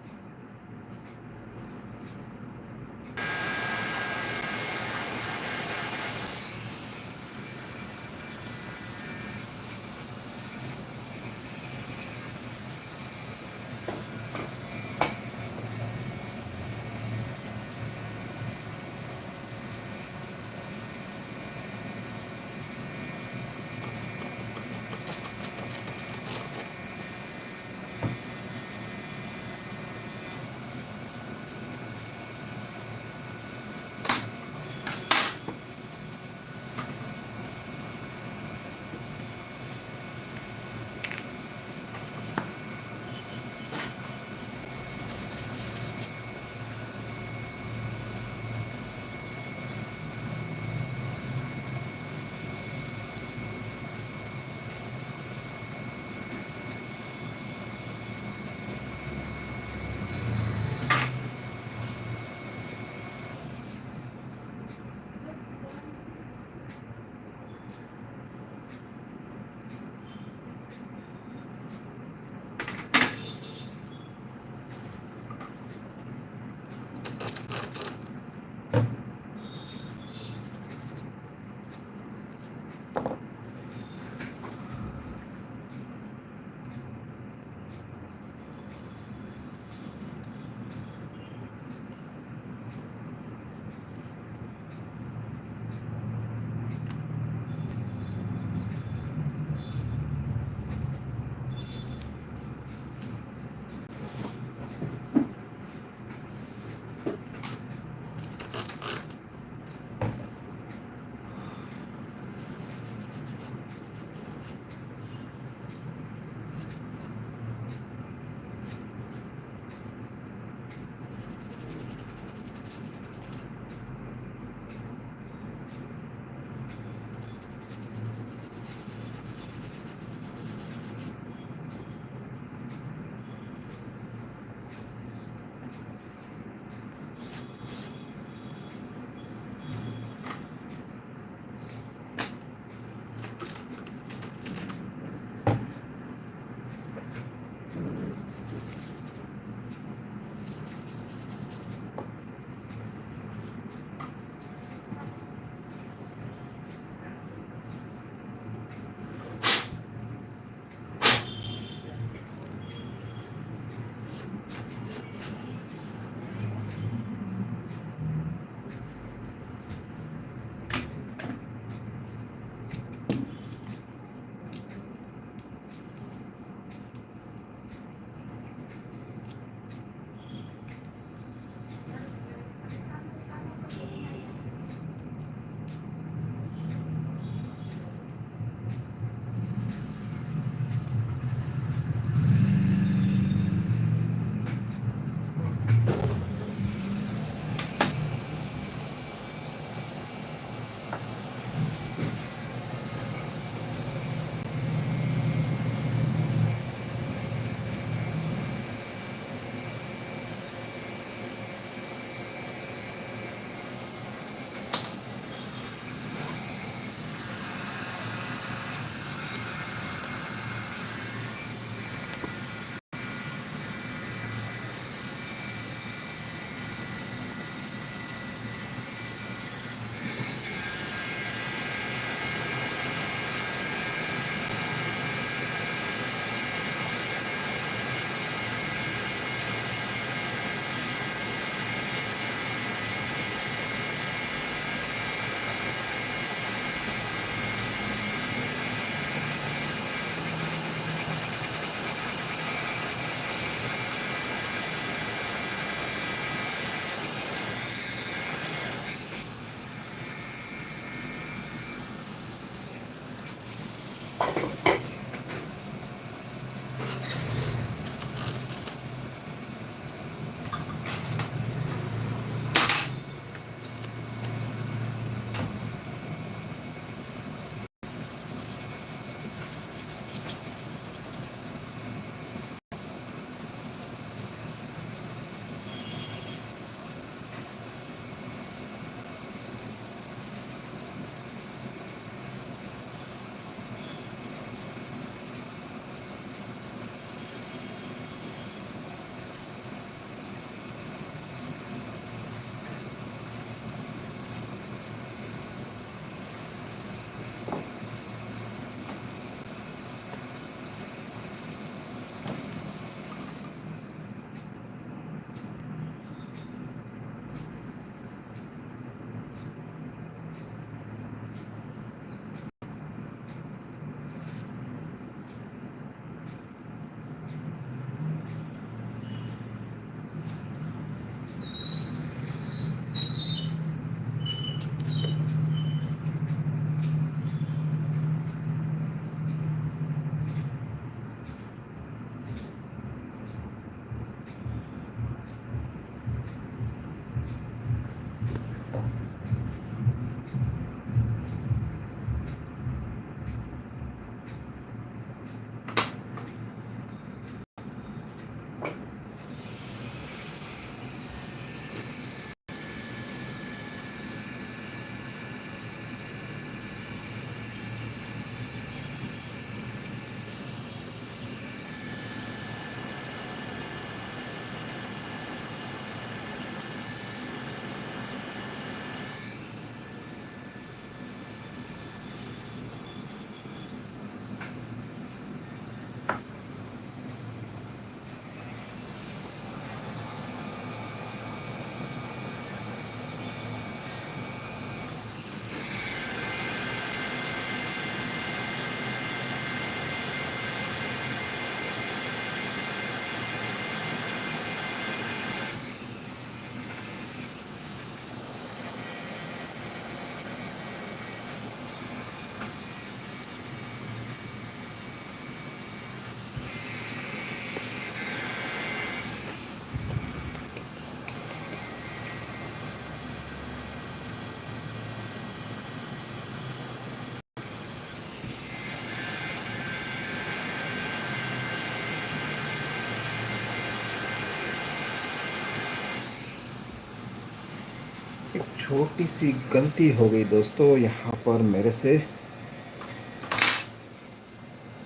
एक छोटी सी गलती हो गई दोस्तों यहाँ पर मेरे से।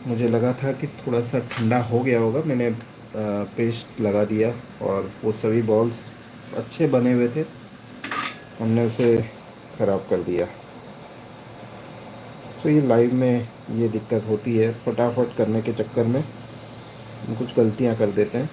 मुझे लगा था कि थोड़ा सा ठंडा हो गया होगा, मैंने पेस्ट लगा दिया और वो सभी बॉल्स अच्छे बने हुए थे, हमने उसे ख़राब कर दिया। सो ये लाइव में ये दिक्कत होती है, फटाफट करने के चक्कर में हम कुछ गलतियाँ कर देते हैं।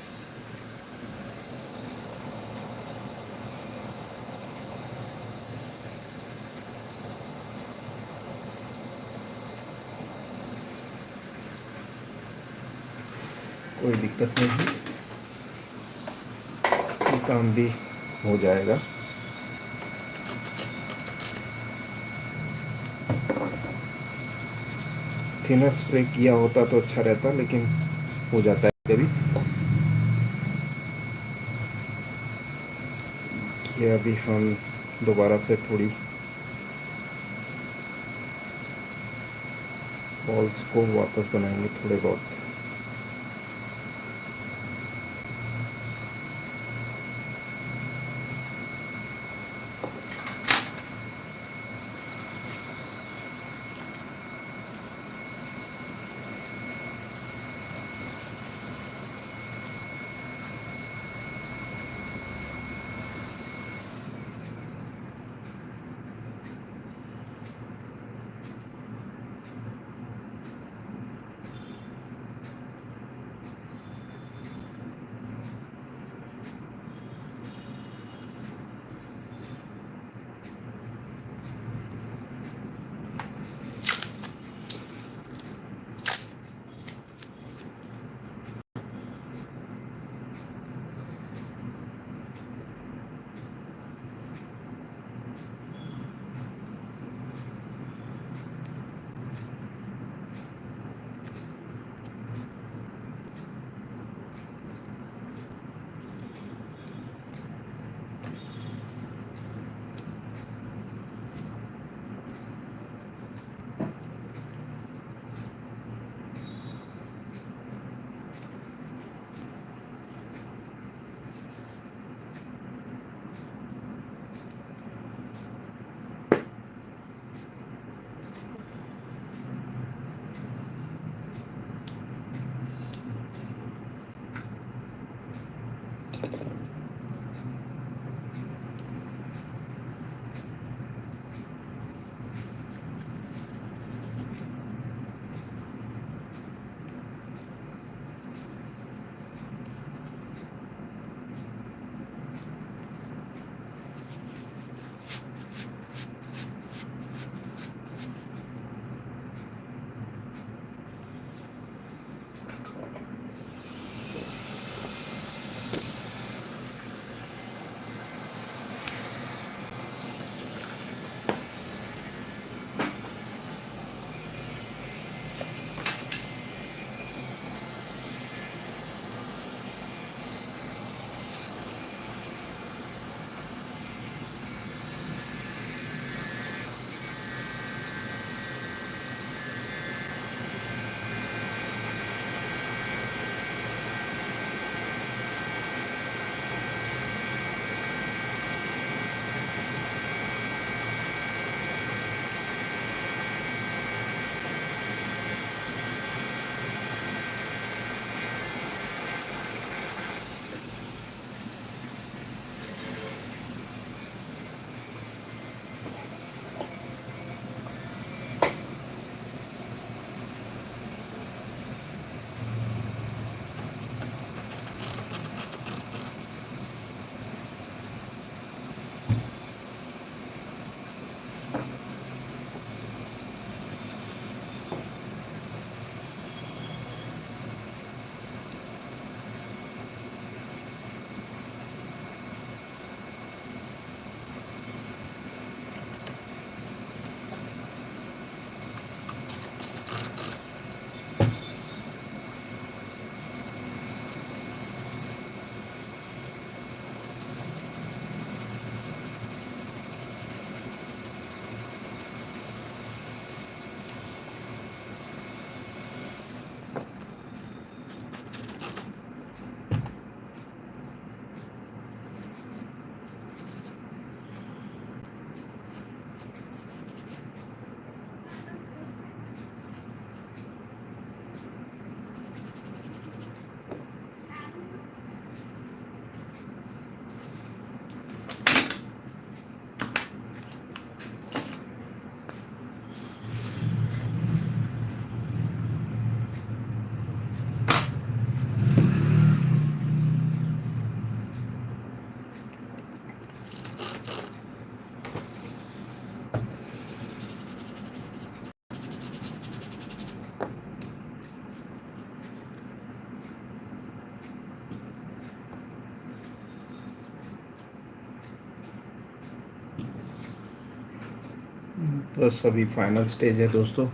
कोई दिक्कत नहीं है, ये काम भी हो जाएगा। थिनर स्प्रे किया होता तो अच्छा रहता, लेकिन हो जाता है कभी। ये अभी हम दोबारा से थोड़ी बॉल्स को वापस बनाएंगे थोड़े बहुत। बस अभी फाइनल स्टेज है दोस्तों।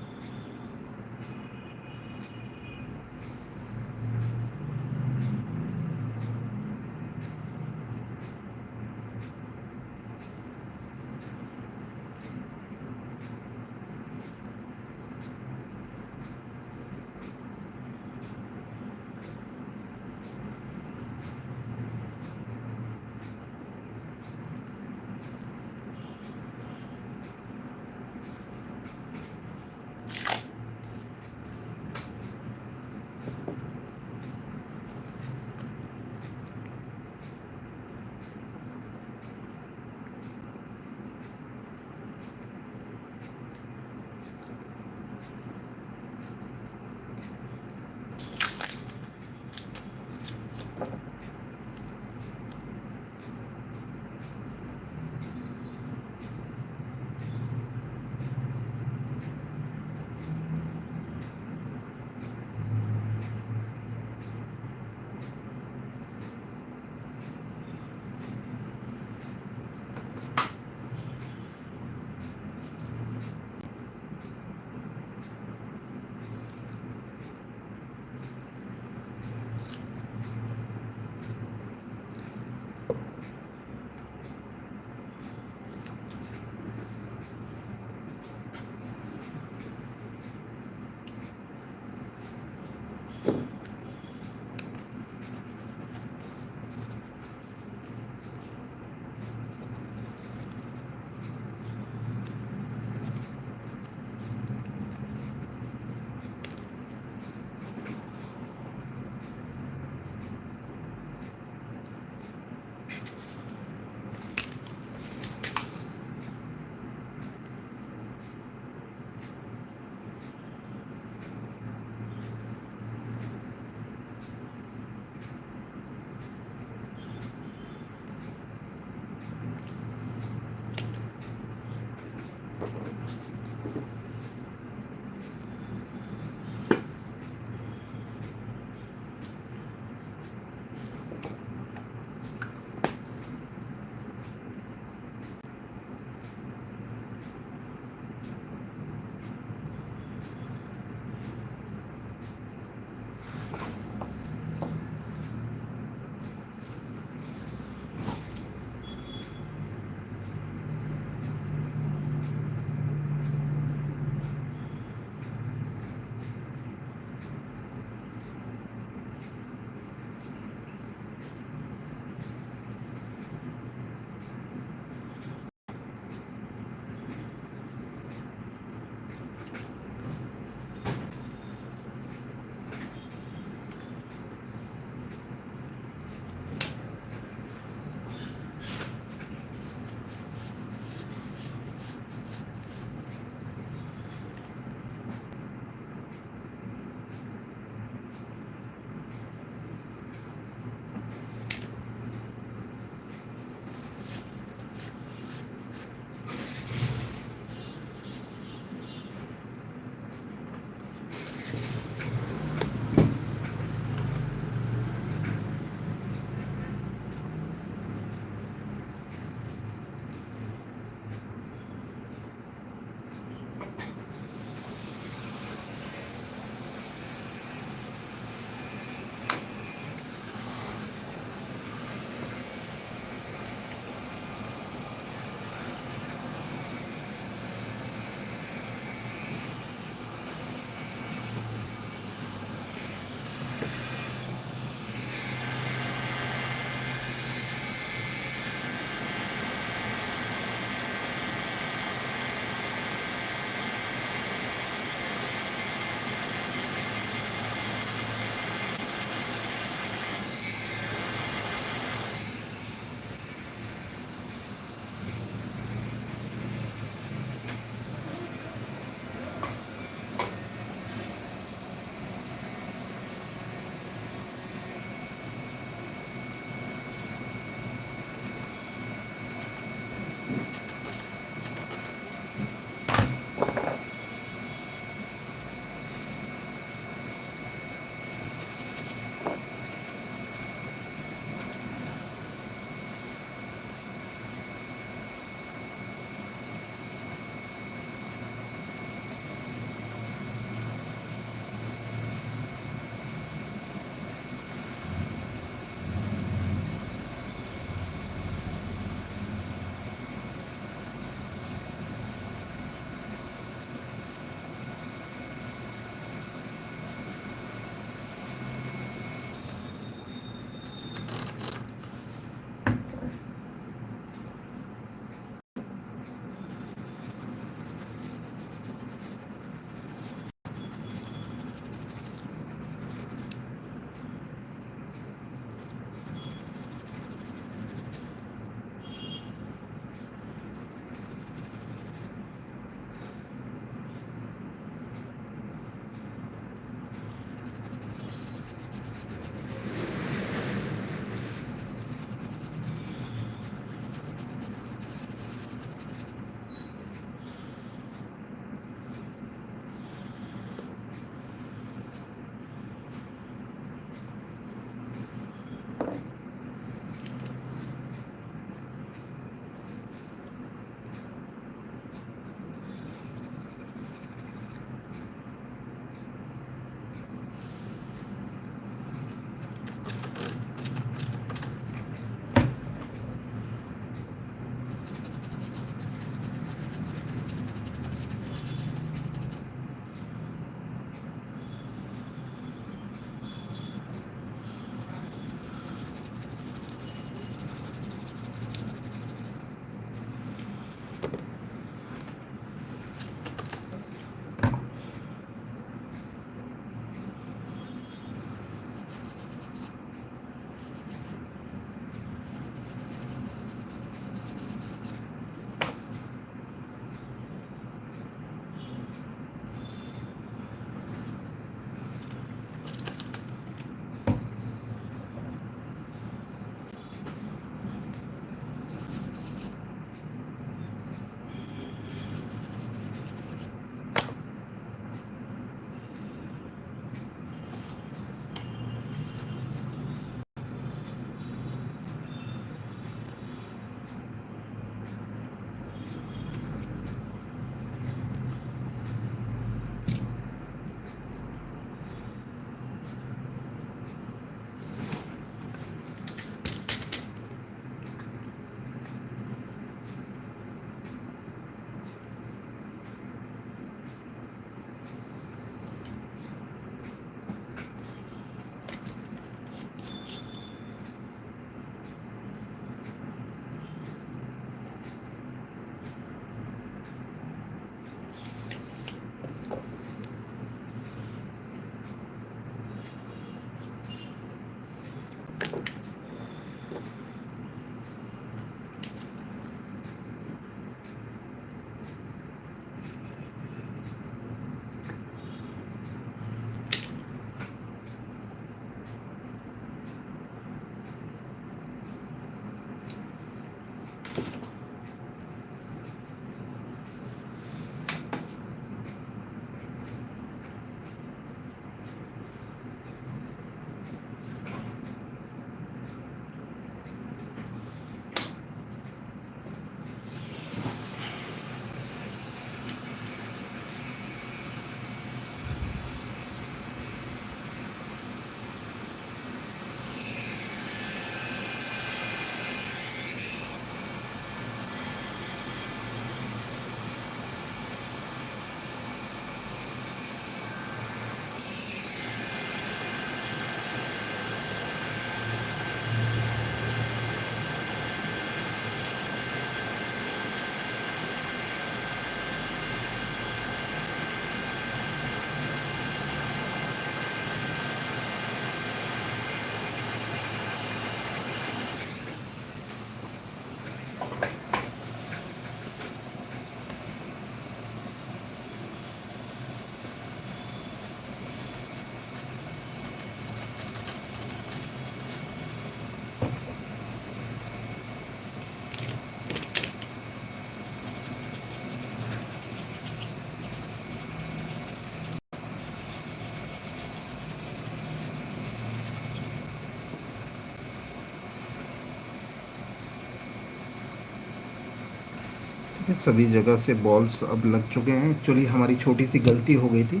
ये सभी जगह से बॉल्स अब लग चुके हैं। एक्चुअली हमारी छोटी सी गलती हो गई थी,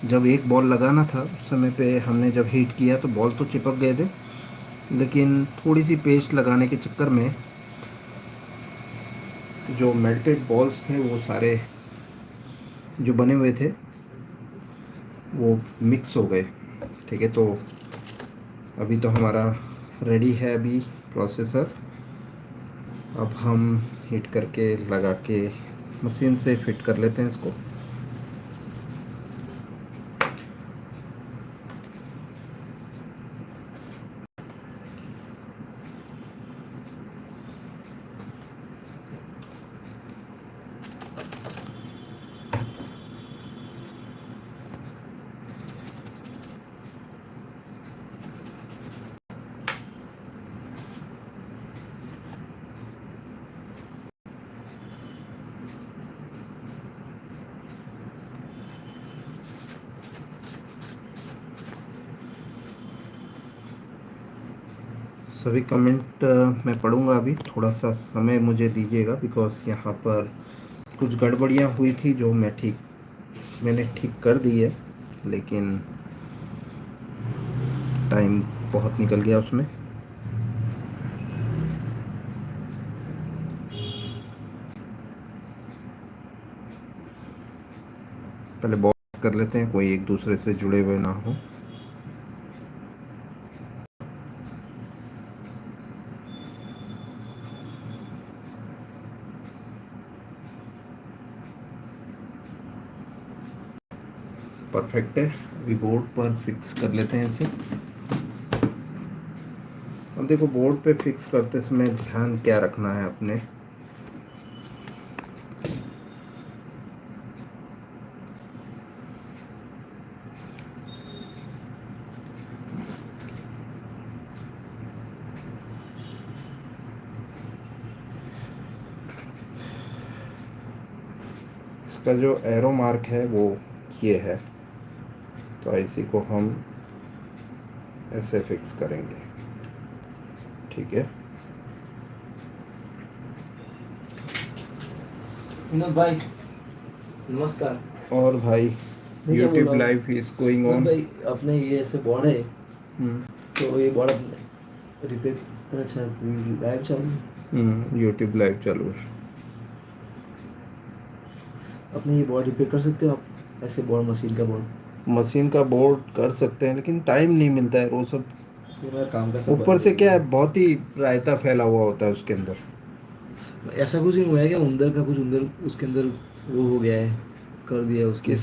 जब एक बॉल लगाना था उस समय पे हमने जब हीट किया तो बॉल तो चिपक गए थे, लेकिन थोड़ी सी पेस्ट लगाने के चक्कर में जो मेल्टेड बॉल्स थे वो सारे जो बने हुए थे वो मिक्स हो गए। ठीक है, तो अभी तो हमारा रेडी है अभी प्रोसेसर। अब हम हीट करके लगा के मशीन से फिट कर लेते हैं इसको। सभी कमेंट मैं पढ़ूंगा, अभी थोड़ा सा समय मुझे दीजिएगा, बिकॉज़ यहाँ पर कुछ गड़बड़ियाँ हुई थी जो मैंने ठीक कर दी है, लेकिन टाइम बहुत निकल गया उसमें। पहले बॉल कर लेते हैं, कोई एक दूसरे से जुड़े हुए ना हो। परफेक्ट है। अभी बोर्ड पर फिक्स कर लेते हैं इसे। अब देखो, बोर्ड पे फिक्स करते समय ध्यान क्या रखना है अपने। इसका जो एरो मार्क है वो ये है, तो इसी को हम ऐसे फिक्स करेंगे। ठीक है। विनोद भाई नमस्कार। और भाई, मैं क्या बोल यूट्यूब रहा हूँ? Live is going Vinod on. भाई अपने ये ऐसे बॉर्ड है हम्म तो ये बॉर्ड अपने रिपेयर अच्छा लाइव चालू है। यूट्यूब लाइव चालू है। अपने ये बॉर्ड रिपेयर कर सकते हो आप ऐसे बॉर्ड मशीन का बॉर्ड। मशीन का बोर्ड कर सकते हैं, लेकिन टाइम नहीं मिलता है वो सब। ये मेरा काम का सब ऊपर बंद से हो क्या है, गया। बहुत ही रायता फैला हुआ होता है उसके अंदर। ऐसा कुछ नहीं हुआ है क्या अंदर का कुछ अंदर उसके अंदर वो हो गया है कर दिया उसने।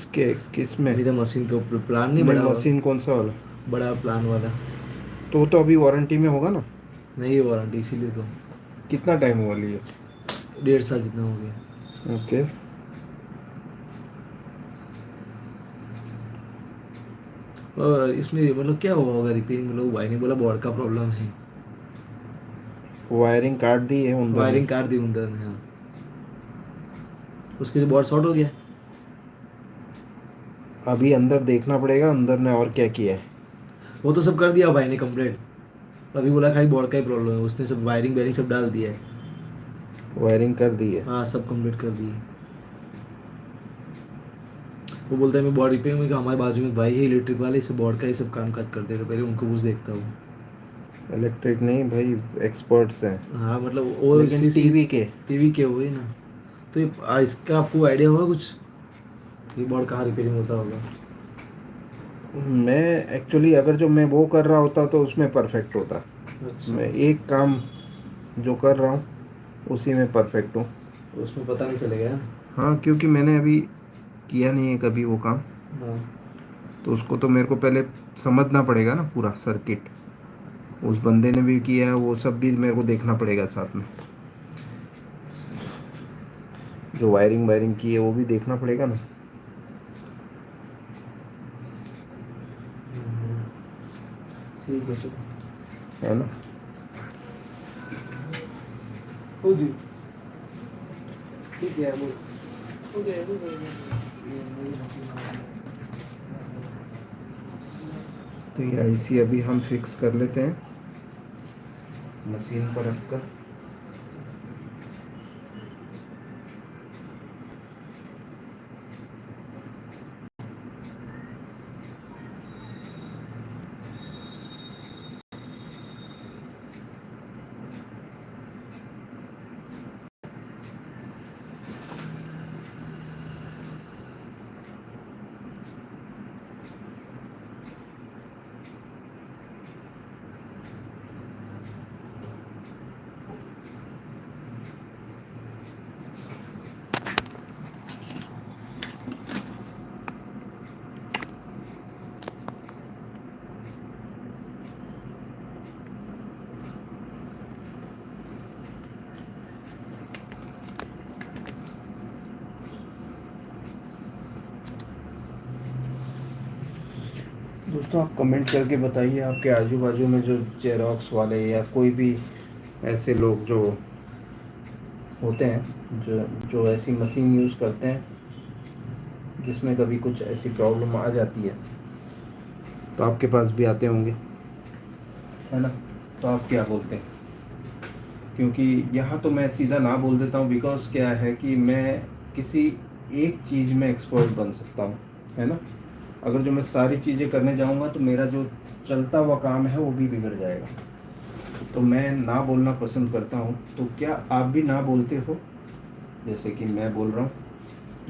किस में? मेरा मशीन के ऊपर प्लान नहीं नहीं, बड़ा हुआ मशीन कौन सा वाला? बड़ा प्लान वाला। तो वो तो अभी वारंटी में होगा ना। नहीं है वारंटी इसीलिए तो कितना टाइम हुआ लिए? 1.5 साल जितना हो गया। ओके। और इसमें मतलब क्या हुआ होगा रिपेयरिंग मतलब भाई ने बोला बॉर्ड का प्रॉब्लम है। वायरिंग काट दी है अंदर ने। वायरिंग काट दी अंदर ने हाँ। उसके लिए बॉर्ड शॉर्ट हो गया। अभी अंदर देखना पड़ेगा अंदर ने और क्या किया है। वो तो सब कर दिया भाई ने कंप्लीट। अभी बोला खाली बॉर्ड का ही प्रॉब्लम है उसने सब वायरिंग वायरिंग सब डाल दिया है। वायरिंग कर दी है। हाँ सब कंप्लीट कर दिए। वो बोलता है मैं बॉर्ड रिपेयरिंग में कहा, हमारे बाजू में भाई है इलेक्ट्रिक वाले सब बॉर्ड का ही सब काम काज करते थे पहले उनको कुछ देखता हूँ। इलेक्ट्रिक नहीं भाई, एक्सपर्ट्स हैं। हाँ मतलब वो लेकिन टीवी के टीवी के हुए ना। तो इसका आपको आइडिया होगा कुछ ये बॉर्ड कहाँ रिपेयरिंग होता होगा। मैं एक्चुअली अगर जो मैं वो कर रहा होता तो उसमें परफेक्ट होता। अच्छा मैं एक काम जो कर रहा हूँ उसी में परफेक्ट हूँ। उसमें पता नहीं चलेगा ना। हाँ, क्योंकि मैंने अभी किया नहीं है कभी वो काम, हाँ तो उसको तो मेरे को पहले समझना पड़ेगा ना पूरा सर्किट। उस बंदे ने भी किया है वो सब भी मेरे को देखना पड़ेगा साथ में। जो वायरिंग वायरिंग की है वो भी देखना पड़ेगा ना। ठीक है चलो। है ना। हो जी ठीक है वो हो गया हो गया। तो ये आईसी अभी हम फिक्स कर लेते हैं मशीन पर रखकर। दोस्तों आप कमेंट करके बताइए आपके आजू बाजू में जो जेरोक्स वाले या कोई भी ऐसे लोग जो होते हैं जो ऐसी मशीन यूज़ करते हैं जिसमें कभी कुछ ऐसी प्रॉब्लम आ जाती है, तो आपके पास भी आते होंगे, है ना? तो आप क्या बोलते हैं? क्योंकि यहाँ तो मैं सीधा ना बोल देता हूँ, बिकॉज क्या है कि मैं किसी एक चीज़ में एक्सपर्ट बन सकता हूँ, है ना? अगर जो मैं सारी चीज़ें करने जाऊँगा तो मेरा जो चलता हुआ काम है वो भी बिगड़ जाएगा। तो मैं ना बोलना पसंद करता हूँ। तो क्या आप भी ना बोलते हो, जैसे कि मैं बोल रहा हूँ,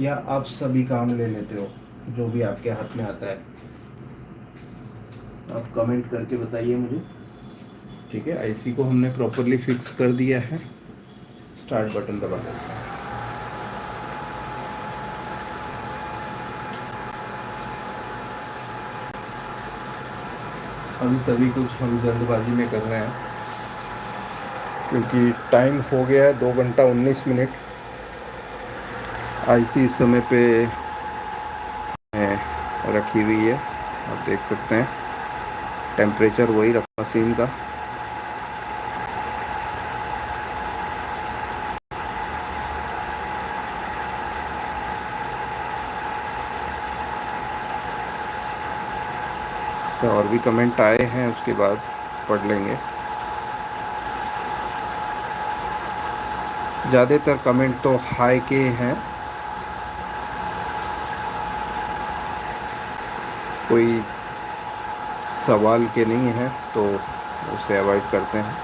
या आप सभी काम ले लेते हो जो भी आपके हाथ में आता है? आप कमेंट करके बताइए मुझे। ठीक है, आईसी को हमने प्रॉपरली फिक्स कर दिया है। स्टार्ट बटन दबा देते हैं। अभी सभी कुछ हम जल्दबाजी में कर रहे हैं क्योंकि टाइम हो गया है 2 घंटा 19 मिनट। आईसी इस समय पे रखी हुई है, आप देख सकते हैं। टेम्परेचर वही रखा मशीन का। तो और भी कमेंट आए हैं, उसके बाद पढ़ लेंगे। ज़्यादातर कमेंट तो हाई के हैं, कोई सवाल के नहीं है, तो उसे अवॉइड करते हैं।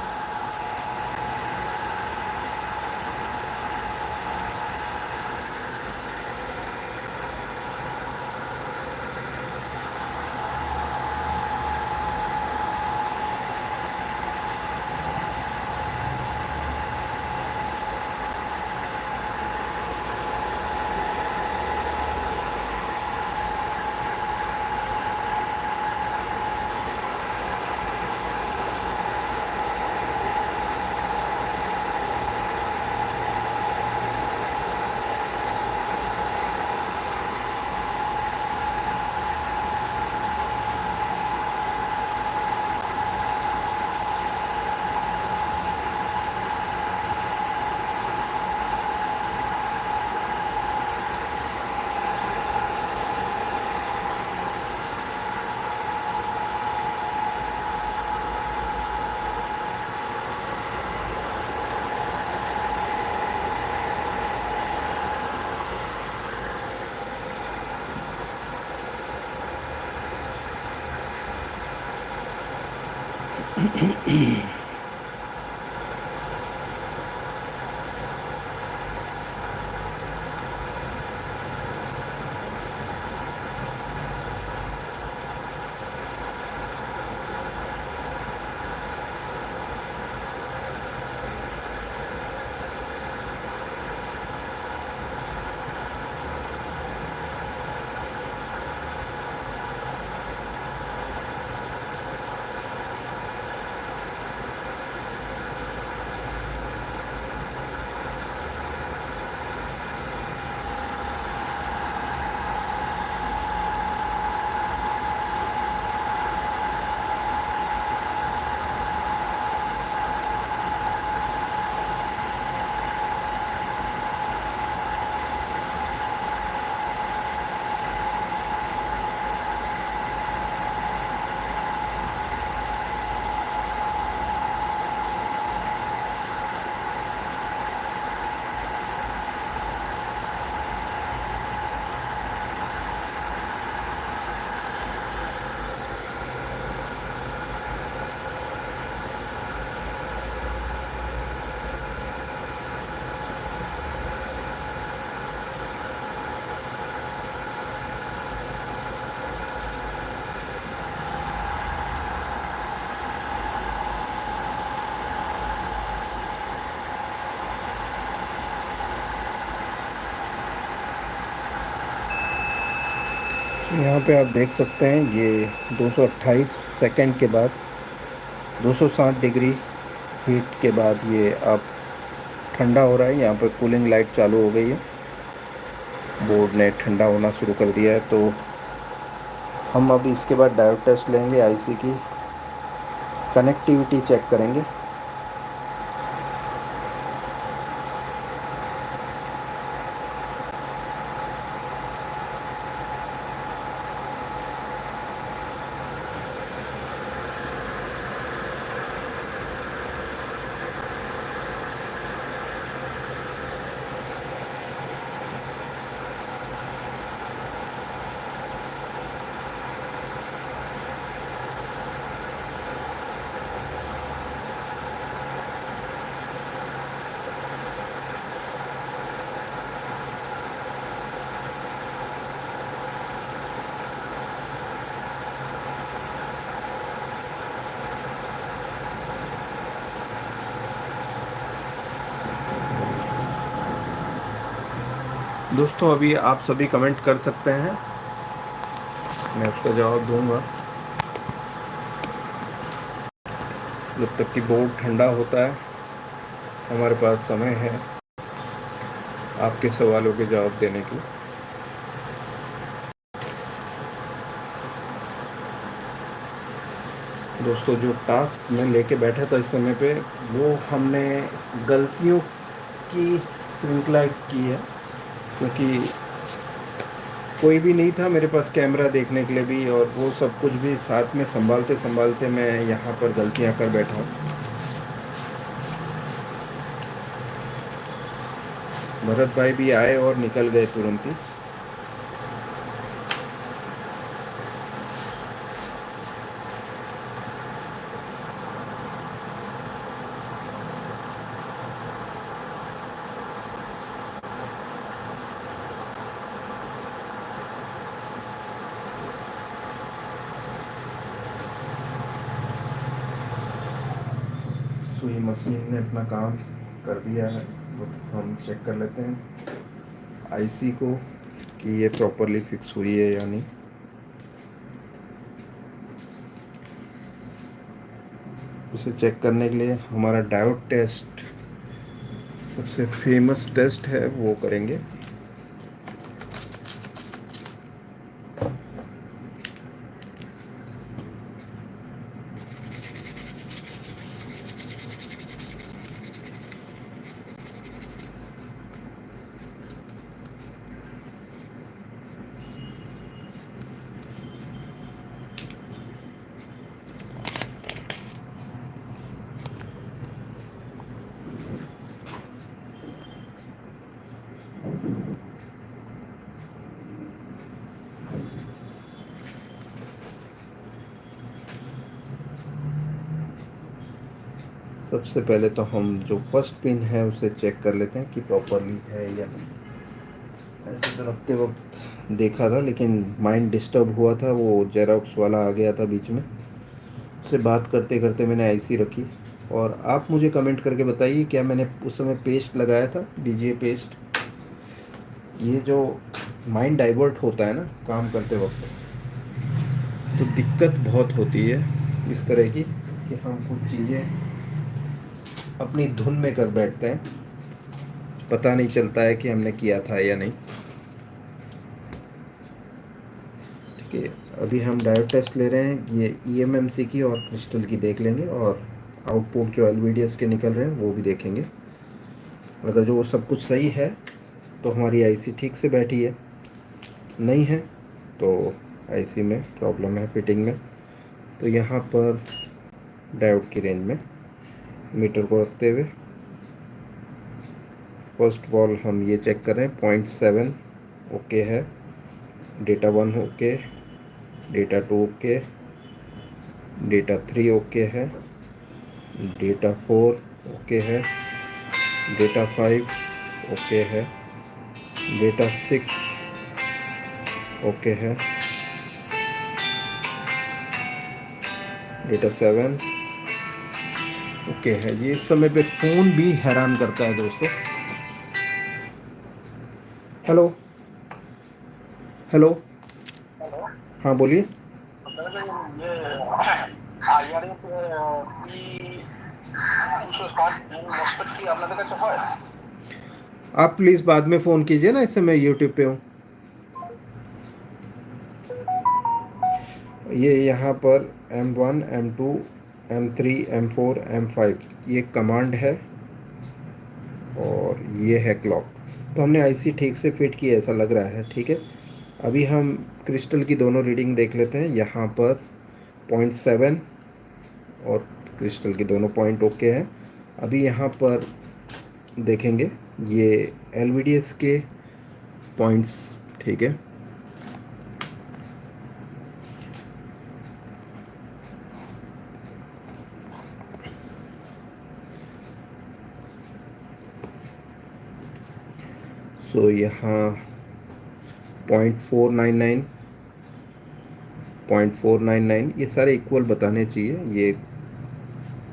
यहाँ पे आप देख सकते हैं ये 228 सेकंड के बाद 260 डिग्री हीट के बाद ये अब ठंडा हो रहा है। यहाँ पे कूलिंग लाइट चालू हो गई है, बोर्ड ने ठंडा होना शुरू कर दिया है। तो हम अब इसके बाद डायोड टेस्ट लेंगे, आईसी की कनेक्टिविटी चेक करेंगे। दोस्तों अभी आप सभी कमेंट कर सकते हैं, मैं उसका जवाब दूंगा जब तक कि बोर्ड ठंडा होता है। हमारे पास समय है आपके सवालों के जवाब देने की। दोस्तों जो टास्क मैं लेके बैठा था इस समय पे, वो हमने गलतियों की श्रृंखला की है, क्योंकि कोई भी नहीं था मेरे पास कैमरा देखने के लिए भी, और वो सब कुछ भी साथ में संभालते संभालते मैं यहाँ पर गलतियाँ कर बैठा हूँ। भरत भाई भी आए और निकल गए तुरंत ही। सुई मशीन ने अपना काम कर दिया है, तो हम चेक कर लेते हैं आईसी को कि ये प्रॉपरली फिक्स हुई है या नहीं। उसे चेक करने के लिए हमारा डायोड टेस्ट सबसे फेमस टेस्ट है, वो करेंगे। सबसे पहले तो हम जो फर्स्ट पिन है उसे चेक कर लेते हैं कि प्रॉपरली है या नहीं। ऐसे तो रखते वक्त देखा था, लेकिन माइंड डिस्टर्ब हुआ था, वो जेरोक्स वाला आ गया था बीच में। उससे बात करते करते मैंने आईसी रखी। और आप मुझे कमेंट करके बताइए, क्या मैंने उस समय पेस्ट लगाया था, बीजे पेस्ट। ये जो माइंड डाइवर्ट होता है ना काम करते वक्त, तो दिक्कत बहुत होती है इस तरह की कि हम कुछ चीज़ें अपनी धुन में कर बैठते हैं, पता नहीं चलता है कि हमने किया था या नहीं। ठीक है, अभी हम डायोड टेस्ट ले रहे हैं, ये ईएमएमसी की और क्रिस्टल की देख लेंगे, और आउटपुट जो एलवीडीएस के निकल रहे हैं वो भी देखेंगे। अगर जो सब कुछ सही है तो हमारी आईसी ठीक से बैठी है, नहीं है तो आईसी में प्रॉब्लम है फिटिंग में। तो यहाँ पर डायोड की रेंज में मीटर को रखते हुए फर्स्ट वॉल हम ये चेक कर रहे हैं, 0.7 ओके है, data 1 okay, data 2 okay, data 3 okay है, डेटा 4 ओके है, डेटा 5 ओके है, डेटा 6 ओके है, डेटा 7 ओके है। ये इस समय पे फ़ोन भी हैरान करता है दोस्तों। हेलो हेलो, हाँ बोलिए। आप प्लीज़ बाद में फ़ोन कीजिए ना, इस समय यूट्यूब पे हूँ। ये यहाँ पर M1 M2 M3 M4 M5 ये कमांड है और ये है क्लॉक। तो हमने आईसी ठीक से फिट की ऐसा लग रहा है, ठीक है। अभी हम क्रिस्टल की दोनों रीडिंग देख लेते हैं। यहाँ पर 0.7 और क्रिस्टल के दोनों पॉइंट ओके हैं। अभी यहाँ पर देखेंगे ये LVDS के पॉइंट्स, ठीक है। सो यहाँ 0.499 0.499 ये सारे इक्वल बताने चाहिए, ये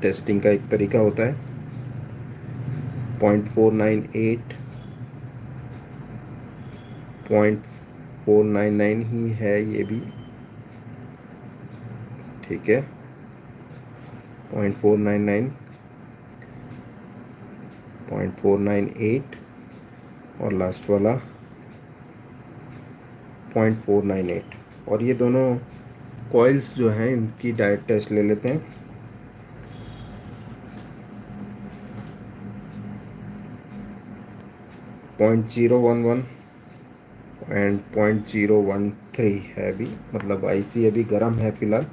टेस्टिंग का एक तरीका होता है। 0.498 0.499 ही है ये भी, ठीक है। 0.499 0.498 और लास्ट वाला 0.498। और ये दोनों कॉइल्स जो हैं इनकी डायरेक्ट टेस्ट ले लेते हैं। पॉइंट 011 एंड 0.013 है अभी, मतलब आईसी अभी गर्म है फ़िलहाल।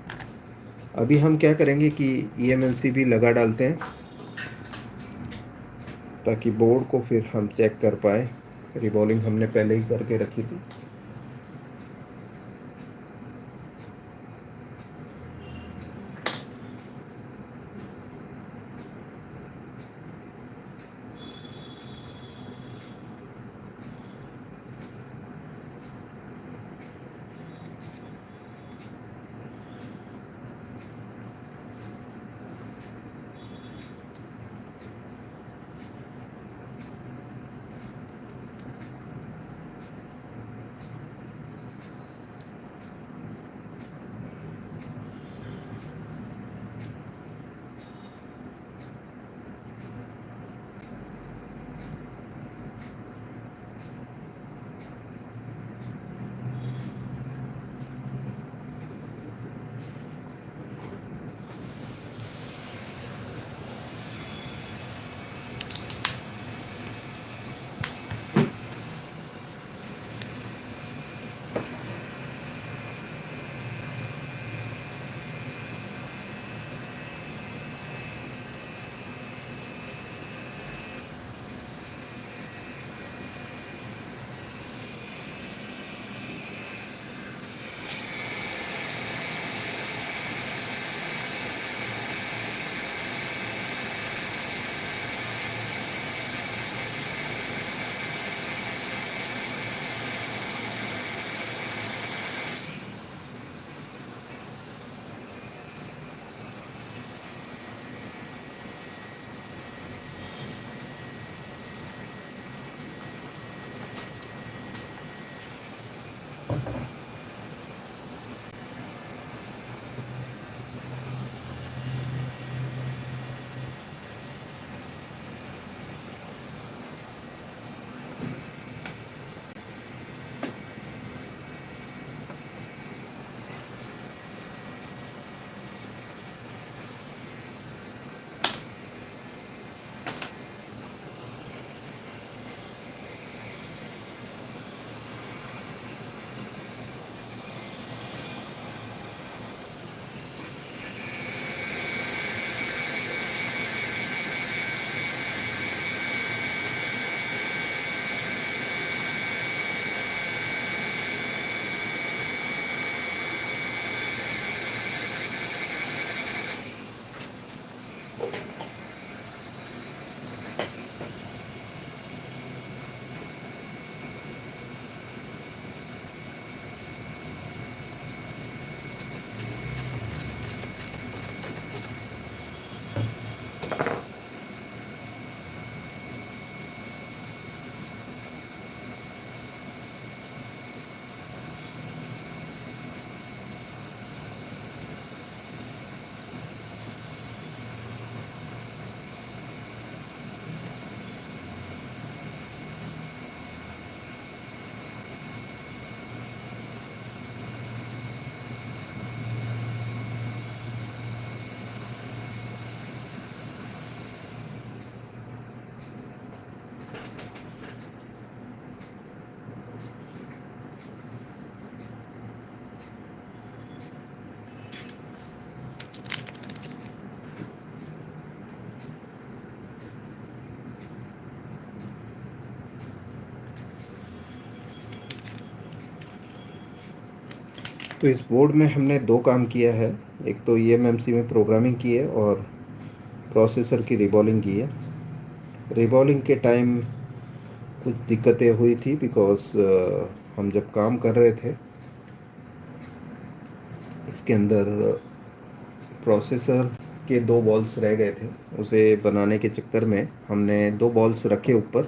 अभी हम क्या करेंगे कि EMMC भी लगा डालते हैं ताकि बोर्ड को फिर हम चेक कर पाए। रिबॉलिंग हमने पहले ही करके रखी थी। तो इस बोर्ड में हमने दो काम किया है। एक तो eMMC में प्रोग्रामिंग की है और प्रोसेसर की रिबॉलिंग की है। रिबॉलिंग के टाइम कुछ दिक्कतें हुई थी बिकॉज हम जब काम कर रहे थे इसके अंदर प्रोसेसर के दो बॉल्स रह गए थे। उसे बनाने के चक्कर में हमने दो बॉल्स रखे ऊपर,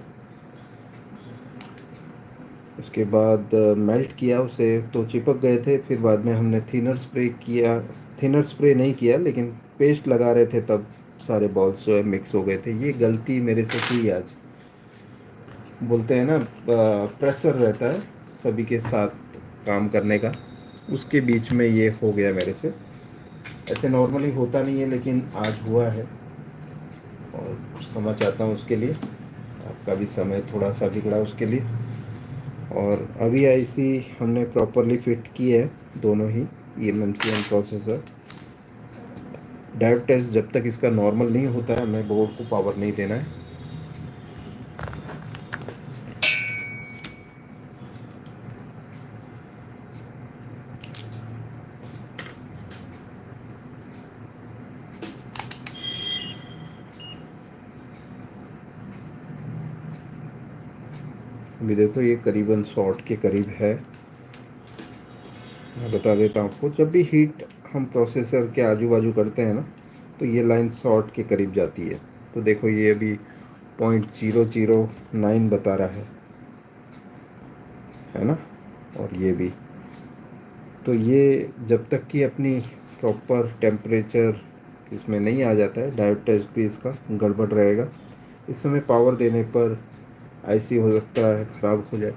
उसके बाद मेल्ट किया उसे तो चिपक गए थे। फिर बाद में हमने थिनर स्प्रे किया, थिनर स्प्रे नहीं किया लेकिन पेस्ट लगा रहे थे तब सारे बॉल्स जो है मिक्स हो गए थे। ये गलती मेरे से हुई आज। बोलते हैं ना प्रेशर रहता है सभी के साथ काम करने का, उसके बीच में ये हो गया मेरे से। ऐसे नॉर्मली होता नहीं है लेकिन आज हुआ है और क्षमा चाहता हूँ उसके लिए। आपका भी समय थोड़ा सा बिगड़ा उसके लिए। और अभी आईसी हमने प्रॉपरली फिट की है दोनों ही, eMMC and processor. Diode test जब तक इसका नॉर्मल नहीं होता है हमें बोर्ड को पावर नहीं देना है। अभी देखो ये करीबन 100 के करीब है। मैं बता देता हूँ आपको, जब भी हीट हम प्रोसेसर के आजू बाजू करते हैं ना तो ये लाइन 100 के करीब जाती है। तो देखो ये अभी 0.009 बता रहा है ना, और ये भी। तो ये जब तक कि अपनी प्रॉपर टेम्परेचर इसमें नहीं आ जाता है, डायोड टेस्ट भी इसका गड़बड़ रहेगा। इस समय पावर देने पर आईसी हो सकता है ख़राब हो जाए।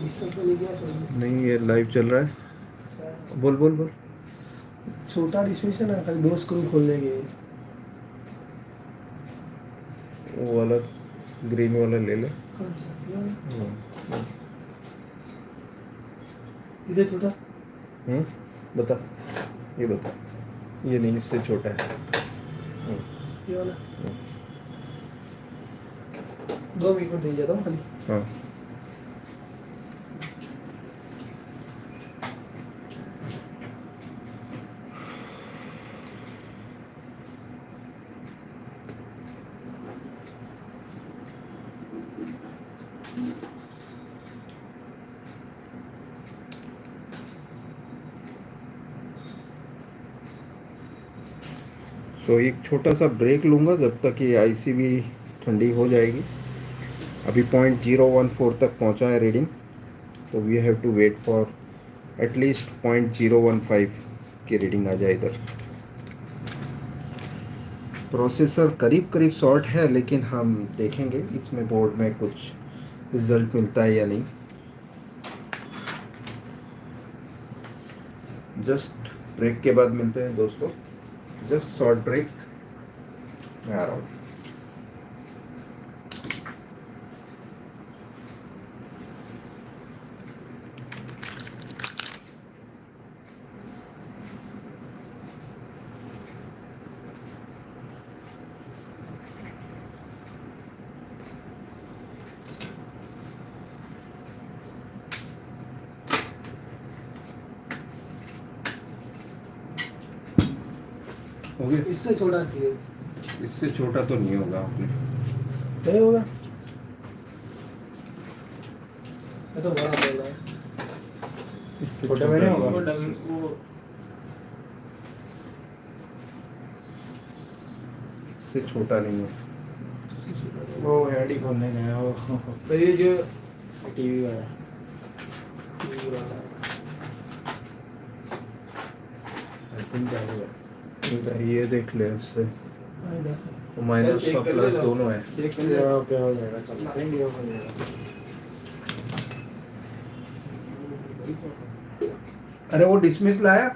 इसका तो नहीं गया सर। नहीं ये लाइव चल रहा है। बोल बोल बोल। छोटा डिस्मिस है ना, खाली दो स्क्रू खोलने के। वो वाला ग्रीन वाला ले ले। कौन सा? ये वाला? हम्म, इधर छोटा। बता, ये बता। ये नहीं, इससे छोटा है। ये वाला 2 मिनट में दे जाता हूँ खाली। हाँ तो एक छोटा सा ब्रेक लूँगा जब तक ये आईसी भी ठंडी हो जाएगी। अभी 0.014 तक पहुँचा है रीडिंग, तो we have to wait for at least 0.015 की रीडिंग आ जाए इधर। प्रोसेसर करीब करीब शॉर्ट है लेकिन हम देखेंगे इसमें बोर्ड में कुछ रिजल्ट मिलता है या नहीं। जस्ट ब्रेक के बाद मिलते हैं दोस्तों, जस्ट शॉर्ट ब्रेक। मैं आ रहा हूँ। हो गया? इससे छोटा चाहिए। इससे छोटा तो नहीं होगा आपने। नहीं होगा। ये तो बड़ा बोल रहा है। इससे छोटे में नहीं होगा? वो वो इससे छोटा नहीं है। वो हेड ही खोलने गया वो तो ये जो टीवी वाला। ये वाला आई थिंक क्या होगा। ये देख ले उससे, है इधर से। माइनस चेक और कर प्लस लेगा। दोनों है। चेक कर ले। क्या हो जाएगा, चल लेंगे हो जाएगा। अरे वो डिसमिस लाया।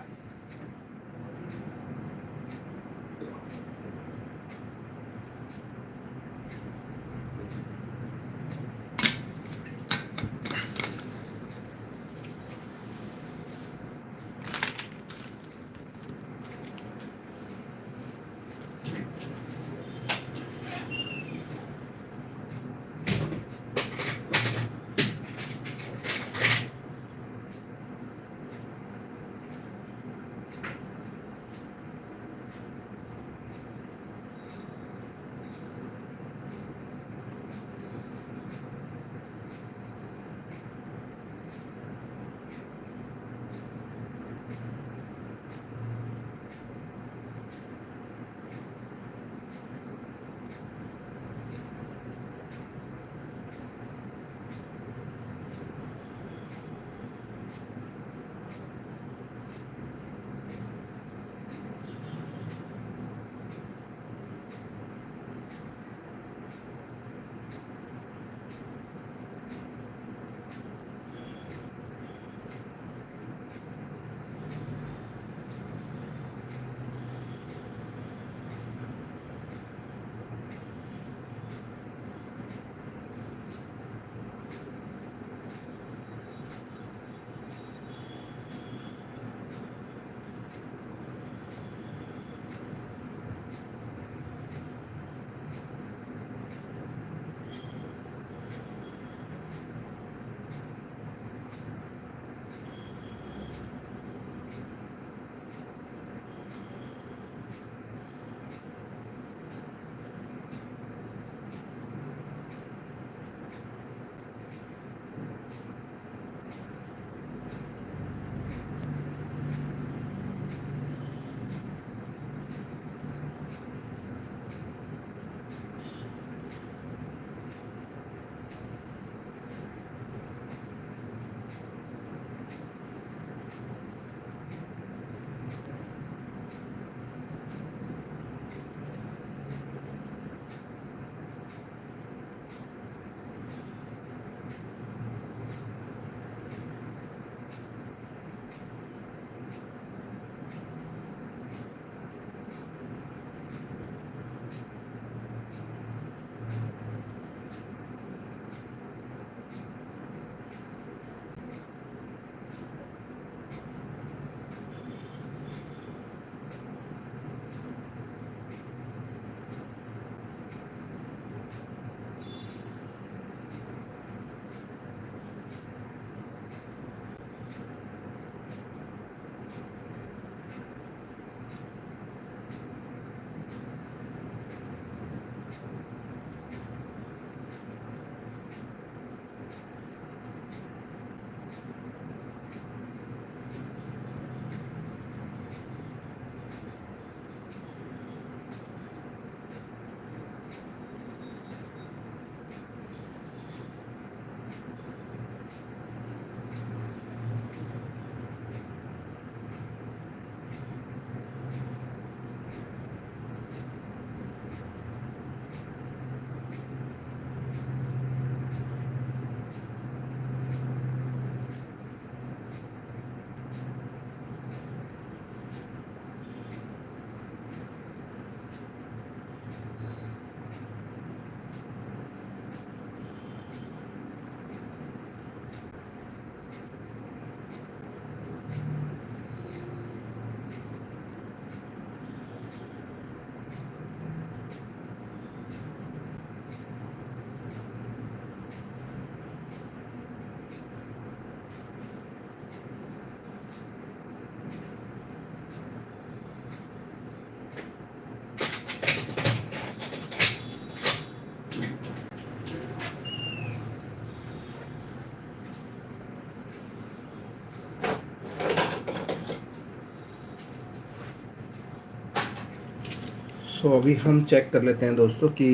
सो अभी हम चेक कर लेते हैं दोस्तों कि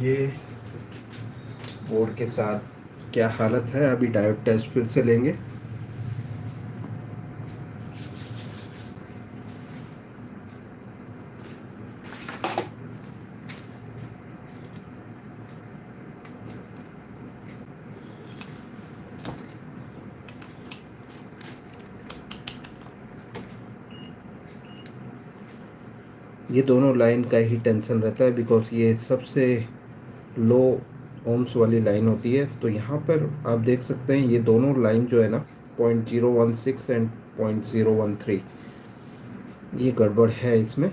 ये बोर्ड के साथ क्या हालत है। अभी डायोड टेस्ट फिर से लेंगे। ये दोनों लाइन का ही टेंशन रहता है बिकॉज ये सबसे लो ओम्स वाली लाइन होती है। तो यहाँ पर आप देख सकते हैं ये दोनों लाइन जो है ना 0.016 एंड 0.013 ये गड़बड़ है इसमें,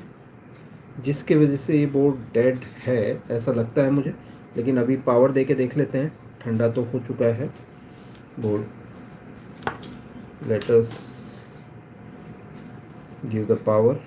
जिसके वजह से ये बोर्ड डेड है ऐसा लगता है मुझे। लेकिन अभी पावर दे के देख लेते हैं। ठंडा तो हो चुका है board. Let us give the power.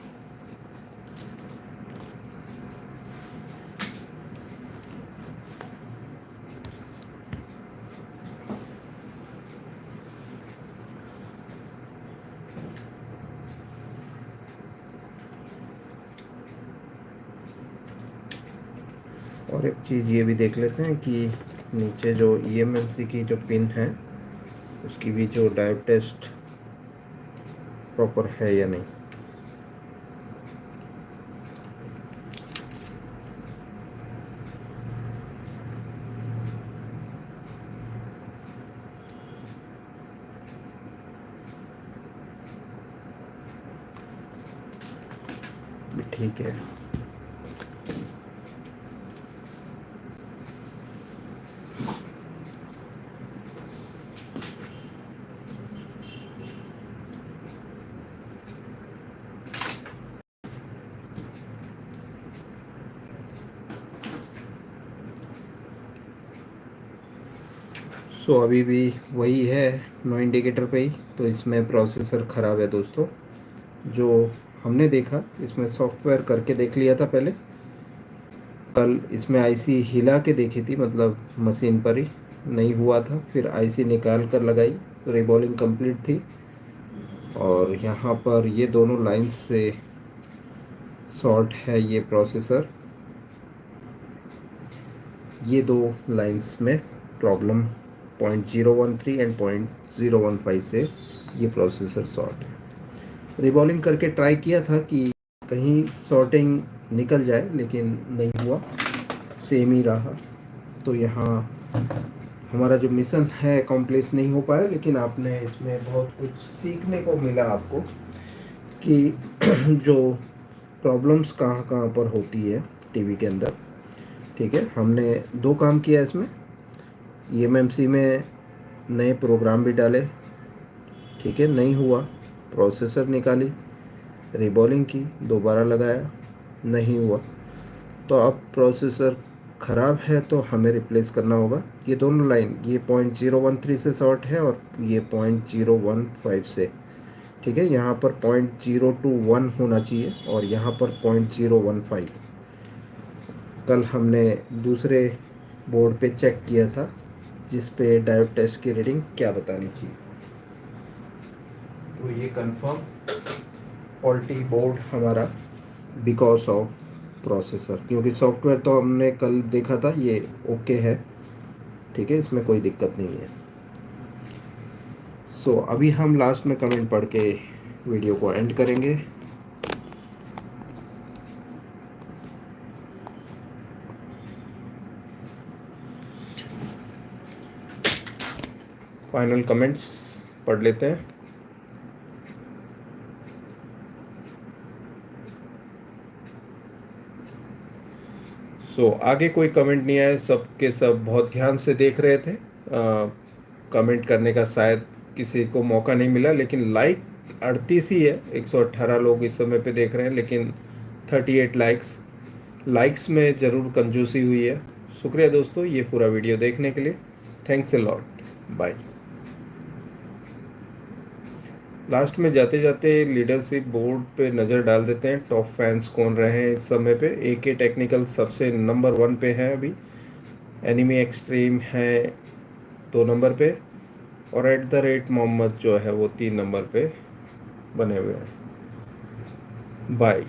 और एक चीज़ ये भी देख लेते हैं कि नीचे जो EMMC की जो पिन है उसकी भी जो डायोड टेस्ट प्रॉपर है या नहीं। ठीक है। सो अभी भी वही है, नो इंडिकेटर पे ही। तो इसमें प्रोसेसर ख़राब है दोस्तों। जो हमने देखा इसमें सॉफ्टवेयर करके देख लिया था पहले। कल इसमें आईसी हिला के देखी थी, मतलब मशीन पर ही नहीं हुआ था। फिर आईसी निकाल कर लगाई, रिबॉलिंग कंप्लीट थी। और यहाँ पर ये दोनों लाइंस से शॉर्ट है ये प्रोसेसर। ये दो लाइंस में प्रॉब्लम 0.013 एंड 0.015 से ये प्रोसेसर शॉर्ट है। रिबॉलिंग करके ट्राई किया था कि कहीं शॉर्टिंग निकल जाए, लेकिन नहीं हुआ, सेम ही रहा। तो यहाँ हमारा जो मिशन है कॉम्प्लीट नहीं हो पाया। लेकिन आपने इसमें बहुत कुछ सीखने को मिला आपको कि जो प्रॉब्लम्स कहाँ कहाँ पर होती है टीवी के अंदर। ठीक है, हमने दो काम किया इसमें। EMMC में नए प्रोग्राम भी डाले, ठीक है, नहीं हुआ। प्रोसेसर निकाली, रिबॉलिंग की, दोबारा लगाया, नहीं हुआ। तो अब प्रोसेसर ख़राब है तो हमें रिप्लेस करना होगा। ये दोनों लाइन, ये 0.013 से शॉर्ट है और ये 0.015 से। ठीक है, यहाँ पर 0.021 होना चाहिए और यहाँ पर 0.015। कल हमने दूसरे बोर्ड पे चेक किया था जिस पे डायोड टेस्ट की रीडिंग क्या बतानी चाहिए। तो ये कंफर्म फॉल्टी बोर्ड हमारा बिकॉज ऑफ प्रोसेसर, क्योंकि सॉफ्टवेयर तो हमने कल देखा था ये ओके है। ठीक है, इसमें कोई दिक्कत नहीं है। सो अभी हम लास्ट में कमेंट पढ़ के वीडियो को एंड करेंगे। फाइनल कमेंट्स पढ़ लेते हैं। आगे कोई कमेंट नहीं आया, सबके सब बहुत ध्यान से देख रहे थे। कमेंट करने का शायद किसी को मौका नहीं मिला, लेकिन लाइक 38 ही है। 118 लोग इस समय पे देख रहे हैं, लेकिन 38 लाइक्स में ज़रूर कंजूसी हुई है। शुक्रिया दोस्तों ये पूरा वीडियो देखने के लिए। Thanks a lot, bye. Last में जाते जाते लीडरशिप बोर्ड पे नज़र डाल देते हैं, टॉप फैंस कौन रहे हैं इस समय पे। AK टेक्निकल सबसे नंबर 1 पे है अभी। एनिमी एक्सट्रीम है 2 नंबर पे, और @मोहम्मद जो है वो 3 नंबर पे बने हुए हैं। बाय।